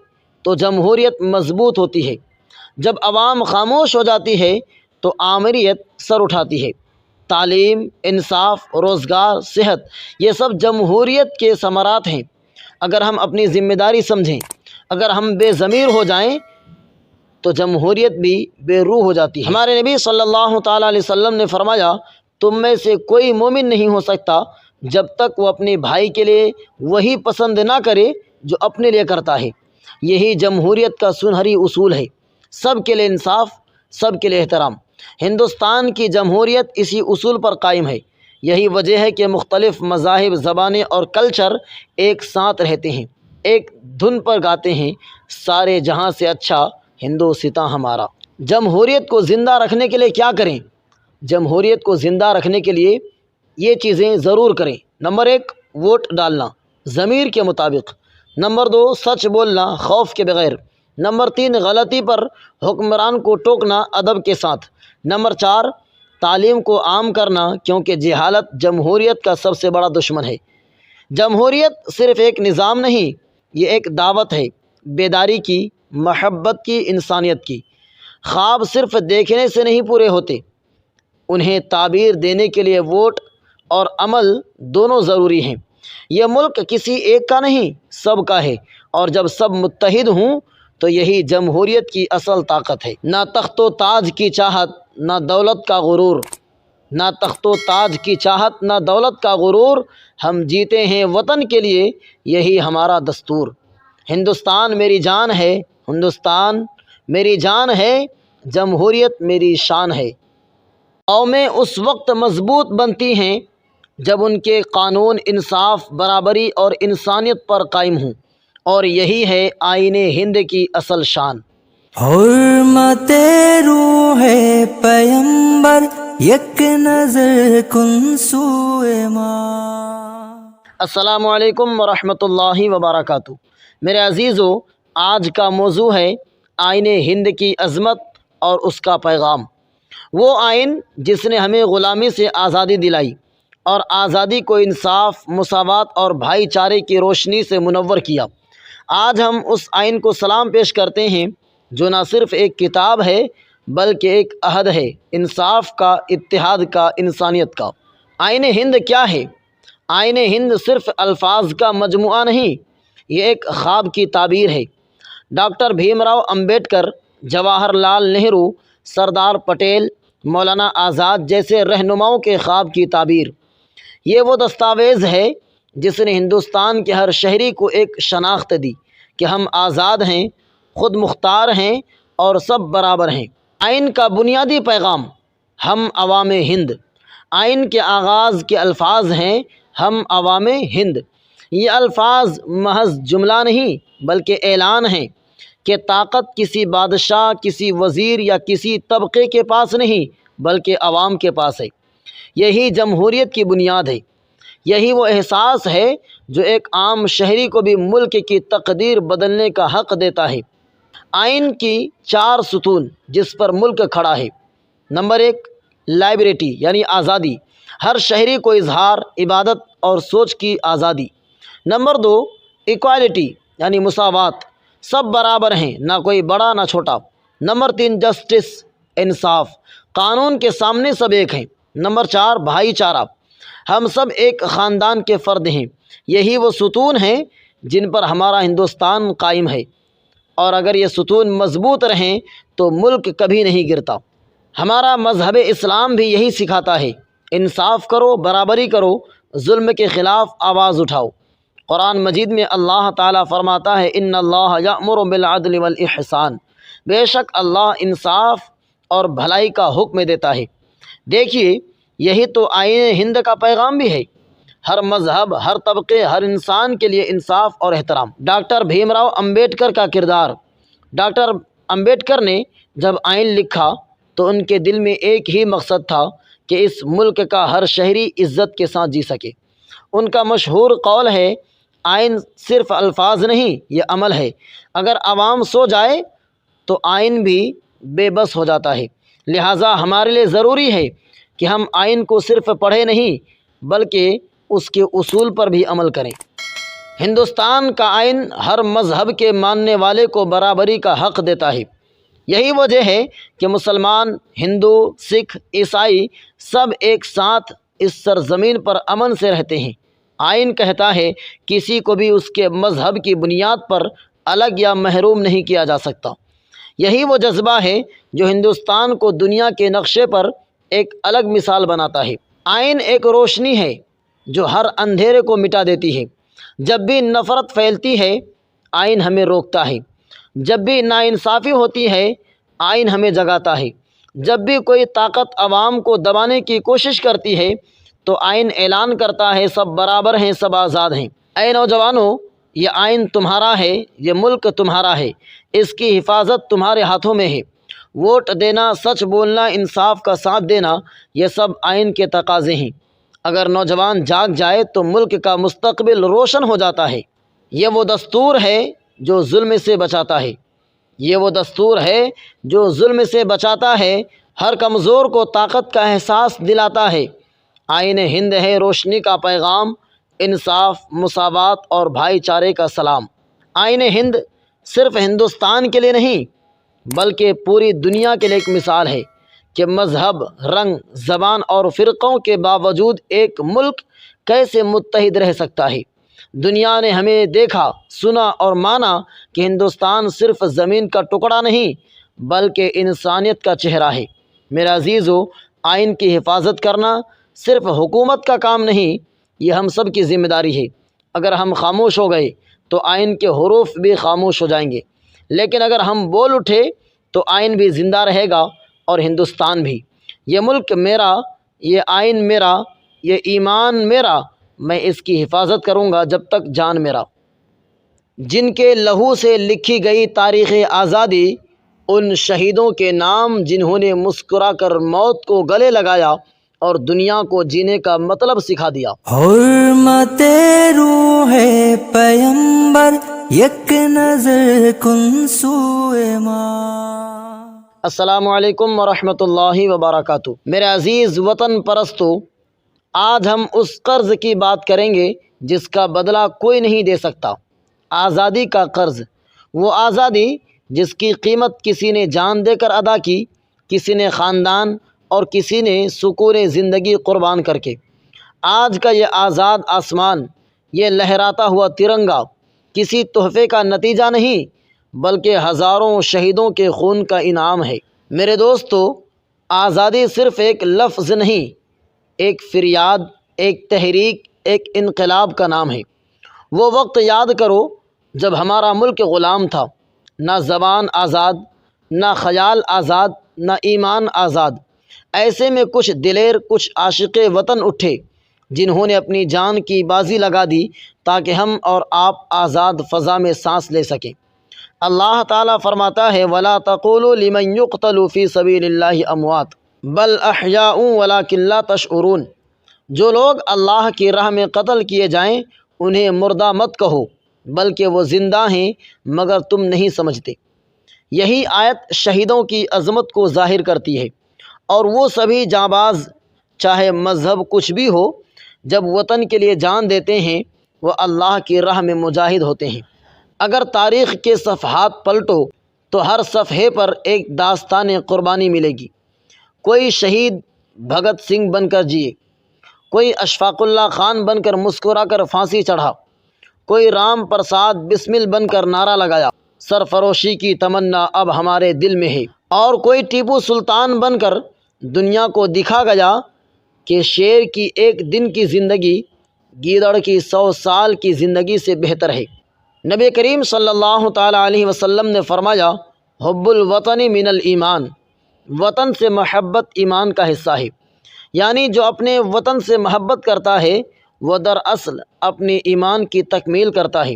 تو جمہوریت مضبوط ہوتی ہے۔ جب عوام خاموش ہو جاتی ہے تو آمریت سر اٹھاتی ہے۔ تعلیم، انصاف، روزگار، صحت، یہ سب جمہوریت کے ثمرات ہیں۔ اگر ہم اپنی ذمہ داری سمجھیں، اگر ہم بے ضمیر ہو جائیں تو جمہوریت بھی بے روح ہو جاتی ہے۔ ہمارے نبی صلی اللہ تعالیٰ علیہ وسلم نے فرمایا، تم میں سے کوئی مومن نہیں ہو سکتا جب تک وہ اپنے بھائی کے لیے وہی پسند نہ کرے جو اپنے لیے کرتا ہے۔ یہی جمہوریت کا سنہری اصول ہے، سب کے لیے انصاف، سب کے لیے احترام۔ ہندوستان کی جمہوریت اسی اصول پر قائم ہے۔ یہی وجہ ہے کہ مختلف مذاہب، زبانیں اور کلچر ایک ساتھ رہتے ہیں، ایک دھن پر گاتے ہیں، سارے جہاں سے اچھا ہندوستاں ہمارا۔ جمہوریت کو زندہ رکھنے کے لیے کیا کریں؟ جمہوریت کو زندہ رکھنے کے لیے یہ چیزیں ضرور کریں۔ نمبر 1، ووٹ ڈالنا ضمیر کے مطابق۔ نمبر 2، سچ بولنا خوف کے بغیر۔ نمبر 3، غلطی پر حکمران کو ٹوکنا ادب کے ساتھ۔ نمبر 4، تعلیم کو عام کرنا، کیونکہ جہالت جمہوریت کا سب سے بڑا دشمن ہے۔ جمہوریت صرف ایک نظام نہیں، یہ ایک دعوت ہے، بیداری کی، محبت کی، انسانیت کی۔ خواب صرف دیکھنے سے نہیں پورے ہوتے، انہیں تعبیر دینے کے لیے ووٹ اور عمل دونوں ضروری ہیں۔ یہ ملک کسی ایک کا نہیں، سب کا ہے، اور جب سب متحد ہوں تو یہی جمہوریت کی اصل طاقت ہے۔ نہ تخت و تاج کی چاہت، نہ دولت کا غرور، نہ تخت و تاج کی چاہت، نہ دولت کا غرور، ہم جیتے ہیں وطن کے لیے، یہی ہمارا دستور۔ ہندوستان میری جان ہے، ہندوستان میری جان ہے، جمہوریت میری شان ہے۔ قومیں اس وقت مضبوط بنتی ہیں جب ان کے قانون انصاف، برابری اور انسانیت پر قائم ہوں، اور یہی ہے آئین ہند کی اصل شان۔ حرمت روح پیمبر یک نظر کن سوئے ماں۔ السلام علیکم ورحمۃ اللہ وبرکاتہ۔ میرے عزیزو، آج کا موضوع ہے آئین ہند کی عظمت اور اس کا پیغام۔ وہ آئین جس نے ہمیں غلامی سے آزادی دلائی اور آزادی کو انصاف، مساوات اور بھائی چارے کی روشنی سے منور کیا۔ آج ہم اس آئین کو سلام پیش کرتے ہیں جو نہ صرف ایک کتاب ہے بلکہ ایک عہد ہے، انصاف کا، اتحاد کا، انسانیت کا۔ آئین ہند کیا ہے؟ آئین ہند صرف الفاظ کا مجموعہ نہیں، یہ ایک خواب کی تعبیر ہے۔ ڈاکٹر بھیم راؤ امبیڈکر، جواہر لال نہرو، سردار پٹیل، مولانا آزاد جیسے رہنماؤں کے خواب کی تعبیر۔ یہ وہ دستاویز ہے جس نے ہندوستان کے ہر شہری کو ایک شناخت دی کہ ہم آزاد ہیں، خود مختار ہیں اور سب برابر ہیں۔ آئین کا بنیادی پیغام، ہم عوام ہند۔ آئین کے آغاز کے الفاظ ہیں، ہم عوام ہند۔ یہ الفاظ محض جملہ نہیں بلکہ اعلان ہیں کہ طاقت کسی بادشاہ، کسی وزیر یا کسی طبقے کے پاس نہیں بلکہ عوام کے پاس ہے۔ یہی جمہوریت کی بنیاد ہے۔ یہی وہ احساس ہے جو ایک عام شہری کو بھی ملک کی تقدیر بدلنے کا حق دیتا ہے۔ آئین کی 4 ستون جس پر ملک کھڑا ہے۔ نمبر 1، لائبرٹی یعنی آزادی، ہر شہری کو اظہار، عبادت اور سوچ کی آزادی۔ نمبر 2، ایکوالٹی یعنی مساوات، سب برابر ہیں، نہ کوئی بڑا نہ چھوٹا۔ نمبر 3، جسٹس انصاف، قانون کے سامنے سب ایک ہیں۔ نمبر 4، بھائی چارہ، ہم سب ایک خاندان کے فرد ہیں، یہی وہ ستون ہیں جن پر ہمارا ہندوستان قائم ہے، اور اگر یہ ستون مضبوط رہیں تو ملک کبھی نہیں گرتا۔ ہمارا مذہب اسلام بھی یہی سکھاتا ہے، انصاف کرو، برابری کرو، ظلم کے خلاف آواز اٹھاؤ۔ قرآن مجید میں اللہ تعالیٰ فرماتا ہے ان اللہ یأمر بالعدل والاحسان، بے شک اللہ انصاف اور بھلائی کا حکم دیتا ہے۔ دیکھیے، یہی تو آئین ہند کا پیغام بھی ہے، ہر مذہب، ہر طبقے، ہر انسان کے لیے انصاف اور احترام۔ ڈاکٹر بھیم راؤ امبیڈکر کا کردار۔ ڈاکٹر امبیڈکر نے جب آئین لکھا تو ان کے دل میں ایک ہی مقصد تھا کہ اس ملک کا ہر شہری عزت کے ساتھ جی سکے۔ ان کا مشہور قول ہے، آئین صرف الفاظ نہیں، یہ عمل ہے۔ اگر عوام سو جائے تو آئین بھی بے بس ہو جاتا ہے۔ لہٰذا ہمارے لیے ضروری ہے کہ ہم آئین کو صرف پڑھیں نہیں بلکہ اس کے اصول پر بھی عمل کریں۔ ہندوستان کا آئین ہر مذہب کے ماننے والے کو برابری کا حق دیتا ہے۔ یہی وجہ ہے کہ مسلمان، ہندو، سکھ، عیسائی سب ایک ساتھ اس سرزمین پر امن سے رہتے ہیں۔ آئین کہتا ہے کسی کو بھی اس کے مذہب کی بنیاد پر الگ یا محروم نہیں کیا جا سکتا۔ یہی وہ جذبہ ہے جو ہندوستان کو دنیا کے نقشے پر ایک الگ مثال بناتا ہے۔ آئین ایک روشنی ہے جو ہر اندھیرے کو مٹا دیتی ہے۔ جب بھی نفرت پھیلتی ہے، آئین ہمیں روکتا ہے۔ جب بھی ناانصافی ہوتی ہے، آئین ہمیں جگاتا ہے۔ جب بھی کوئی طاقت عوام کو دبانے کی کوشش کرتی ہے تو آئین اعلان کرتا ہے سب برابر ہیں، سب آزاد ہیں۔ اے نوجوانوں، یہ آئین تمہارا ہے، یہ ملک تمہارا ہے، اس کی حفاظت تمہارے ہاتھوں میں ہے۔ ووٹ دینا، سچ بولنا، انصاف کا ساتھ دینا، یہ سب آئین کے تقاضے ہیں۔ اگر نوجوان جاگ جائے تو ملک کا مستقبل روشن ہو جاتا ہے۔ یہ وہ دستور ہے جو ظلم سے بچاتا ہے، یہ وہ دستور ہے جو ظلم سے بچاتا ہے، ہر کمزور کو طاقت کا احساس دلاتا ہے۔ آئین ہند ہے روشنی کا پیغام، انصاف، مساوات اور بھائی چارے کا سلام۔ آئین ہند صرف ہندوستان کے لیے نہیں بلکہ پوری دنیا کے لیے ایک مثال ہے کہ مذہب، رنگ، زبان اور فرقوں کے باوجود ایک ملک کیسے متحد رہ سکتا ہے۔ دنیا نے ہمیں دیکھا، سنا اور مانا کہ ہندوستان صرف زمین کا ٹکڑا نہیں بلکہ انسانیت کا چہرہ ہے۔ میرے عزیزو، آئین کی حفاظت کرنا صرف حکومت کا کام نہیں، یہ ہم سب کی ذمہ داری ہے۔ اگر ہم خاموش ہو گئے تو آئین کے حروف بھی خاموش ہو جائیں گے، لیکن اگر ہم بول اٹھے تو آئین بھی زندہ رہے گا اور ہندوستان بھی۔ یہ ملک میرا، یہ آئین میرا، یہ ایمان میرا، میں اس کی حفاظت کروں گا جب تک جان میرا۔ جن کے لہو سے لکھی گئی تاریخ آزادی، ان شہیدوں کے نام جنہوں نے مسکرا کر موت کو گلے لگایا اور دنیا کو جینے کا مطلب سکھا دیا۔ حرمت روح پیمبر، یک نظر کن سوئے ماں۔ السلام علیکم ورحمۃ اللہ وبرکاتہ۔ میرے عزیز وطن پرستو، آج ہم اس قرض کی بات کریں گے جس کا بدلہ کوئی نہیں دے سکتا، آزادی کا قرض۔ وہ آزادی جس کی قیمت کسی نے جان دے کر ادا کی، کسی نے خاندان اور کسی نے سکون زندگی قربان کر کے۔ آج کا یہ آزاد آسمان، یہ لہراتا ہوا ترنگا کسی تحفے کا نتیجہ نہیں بلکہ ہزاروں شہیدوں کے خون کا انعام ہے۔ میرے دوستو، آزادی صرف ایک لفظ نہیں، ایک فریاد، ایک تحریک، ایک انقلاب کا نام ہے۔ وہ وقت یاد کرو جب ہمارا ملک غلام تھا، نہ زبان آزاد، نہ خیال آزاد، نہ ایمان آزاد۔ ایسے میں کچھ دلیر، کچھ عاشق وطن اٹھے جنہوں نے اپنی جان کی بازی لگا دی تاکہ ہم اور آپ آزاد فضا میں سانس لے سکیں۔ اللہ تعالیٰ فرماتا ہے وَلَا تَقُولُوا لِمَنْ يُقْتَلُ فِي سَبِيلِ اللَّهِ أَمْوَاتٌ بَلْ أَحْيَاءٌ وَلَكِنْ لَا تَشْعُرُونَ۔ جو لوگ اللہ کی راہ میں قتل کیے جائیں انہیں مردہ مت کہو، بلکہ وہ زندہ ہیں مگر تم نہیں سمجھتے۔ یہی آیت شہیدوں کی عظمت کو ظاہر کرتی ہے، اور وہ سبھی جانباز، چاہے مذہب کچھ بھی ہو، جب وطن کے لیے جان دیتے ہیں وہ اللہ کی راہ میں مجاہد ہوتے ہیں۔ اگر تاریخ کے صفحات پلٹو تو ہر صفحے پر ایک داستان قربانی ملے گی۔ کوئی شہید بھگت سنگھ بن کر جیے، کوئی اشفاق اللہ خان بن کر مسکرا کر پھانسی چڑھا، کوئی رام پرساد بسمل بن کر نعرہ لگایا، سرفروشی کی تمنا اب ہمارے دل میں ہے، اور کوئی ٹیپو سلطان بن کر دنیا کو دکھا گیا کہ شیر کی ایک دن کی زندگی گیدڑ کی 100 سال کی زندگی سے بہتر ہے۔ نبی کریم صلی اللہ تعالیٰ علیہ وسلم نے فرمایا، حب الوطن من الایمان، وطن سے محبت ایمان کا حصہ ہے، یعنی جو اپنے وطن سے محبت کرتا ہے وہ دراصل اپنے ایمان کی تکمیل کرتا ہے،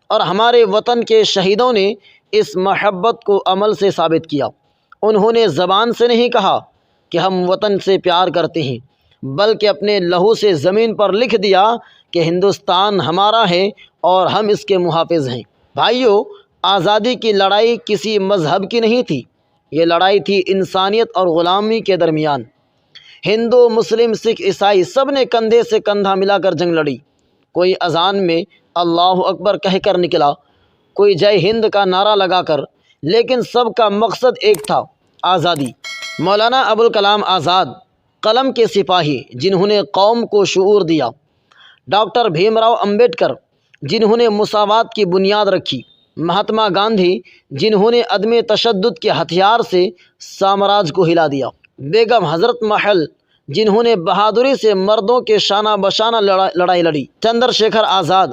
اور ہمارے وطن کے شہیدوں نے اس محبت کو عمل سے ثابت کیا۔ انہوں نے زبان سے نہیں کہا کہ ہم وطن سے پیار کرتے ہیں، بلکہ اپنے لہو سے زمین پر لکھ دیا کہ ہندوستان ہمارا ہے اور ہم اس کے محافظ ہیں۔ بھائیو، آزادی کی لڑائی کسی مذہب کی نہیں تھی، یہ لڑائی تھی انسانیت اور غلامی کے درمیان۔ ہندو، مسلم، سکھ، عیسائی سب نے کندھے سے کندھا ملا کر جنگ لڑی۔ کوئی اذان میں اللہ اکبر کہہ کر نکلا، کوئی جے ہند کا نعرہ لگا کر، لیکن سب کا مقصد ایک تھا، آزادی۔ مولانا ابوالکلام آزاد، قلم کے سپاہی جنہوں نے قوم کو شعور دیا، ڈاکٹر بھیم راؤ امبیڈکر جنہوں نے مساوات کی بنیاد رکھی، مہاتما گاندھی جنہوں نے عدم تشدد کے ہتھیار سے سامراج کو ہلا دیا، بیگم حضرت محل جنہوں نے بہادری سے مردوں کے شانہ بشانہ لڑائی لڑی، چندر شیکھر آزاد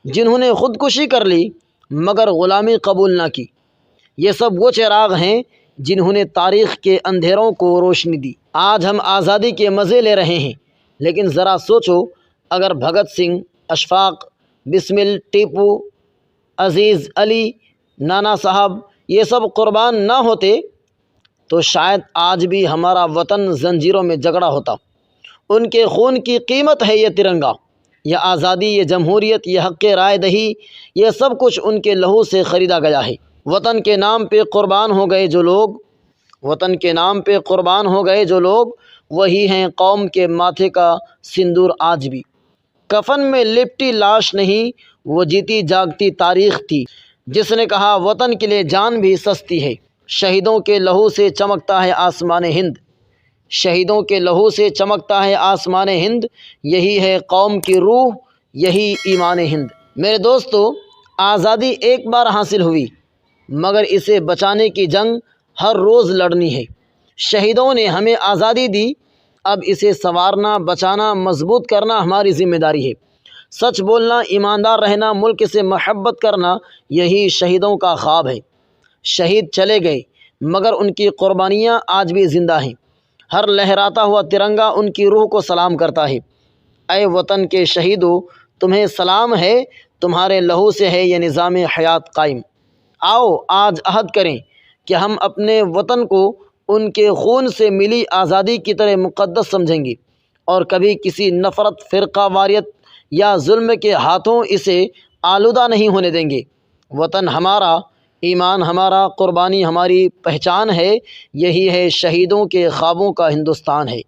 جنہوں نے خودکشی کر لی مگر غلامی قبول نہ کی۔ یہ سب وہ چراغ ہیں جنہوں نے تاریخ کے اندھیروں کو روشنی دی۔ آج ہم آزادی کے مزے لے رہے ہیں، لیکن ذرا سوچو، اگر بھگت سنگھ، اشفاق، بسمل، ٹیپو، عزیز علی، نانا صاحب یہ سب قربان نہ ہوتے تو شاید آج بھی ہمارا وطن زنجیروں میں جکڑا ہوتا۔ ان کے خون کی قیمت ہے یہ ترنگا، یہ آزادی، یہ جمہوریت، یہ حق رائے دہی، یہ سب کچھ ان کے لہو سے خریدا گیا ہے۔ وطن کے نام پہ قربان ہو گئے جو لوگ، وطن کے نام پہ قربان ہو گئے جو لوگ، وہی ہیں قوم کے ماتھے کا سندور آج بھی۔ کفن میں لپٹی لاش نہیں، وہ جیتی جاگتی تاریخ تھی، جس نے کہا وطن کے لیے جان بھی سستی ہے۔ شہیدوں کے لہو سے چمکتا ہے آسمان ہند، شہیدوں کے لہو سے چمکتا ہے آسمان ہند، یہی ہے قوم کی روح، یہی ایمان ہند۔ میرے دوستو، آزادی ایک بار حاصل ہوئی، مگر اسے بچانے کی جنگ ہر روز لڑنی ہے۔ شہیدوں نے ہمیں آزادی دی، اب اسے سنوارنا، بچانا، مضبوط کرنا ہماری ذمہ داری ہے۔ سچ بولنا، ایماندار رہنا، ملک سے محبت کرنا، یہی شہیدوں کا خواب ہے۔ شہید چلے گئے مگر ان کی قربانیاں آج بھی زندہ ہیں۔ ہر لہراتا ہوا ترنگا ان کی روح کو سلام کرتا ہے۔ اے وطن کے شہیدو، تمہیں سلام ہے، تمہارے لہو سے ہے یہ نظام حیات قائم۔ آؤ آج عہد کریں کہ ہم اپنے وطن کو ان کے خون سے ملی آزادی کی طرح مقدس سمجھیں گے، اور کبھی کسی نفرت، فرقہ واریت یا ظلم کے ہاتھوں اسے آلودہ نہیں ہونے دیں گے۔ وطن ہمارا، ایمان ہمارا، قربانی ہماری پہچان ہے، یہی ہے شہیدوں کے خوابوں کا ہندوستان ہے۔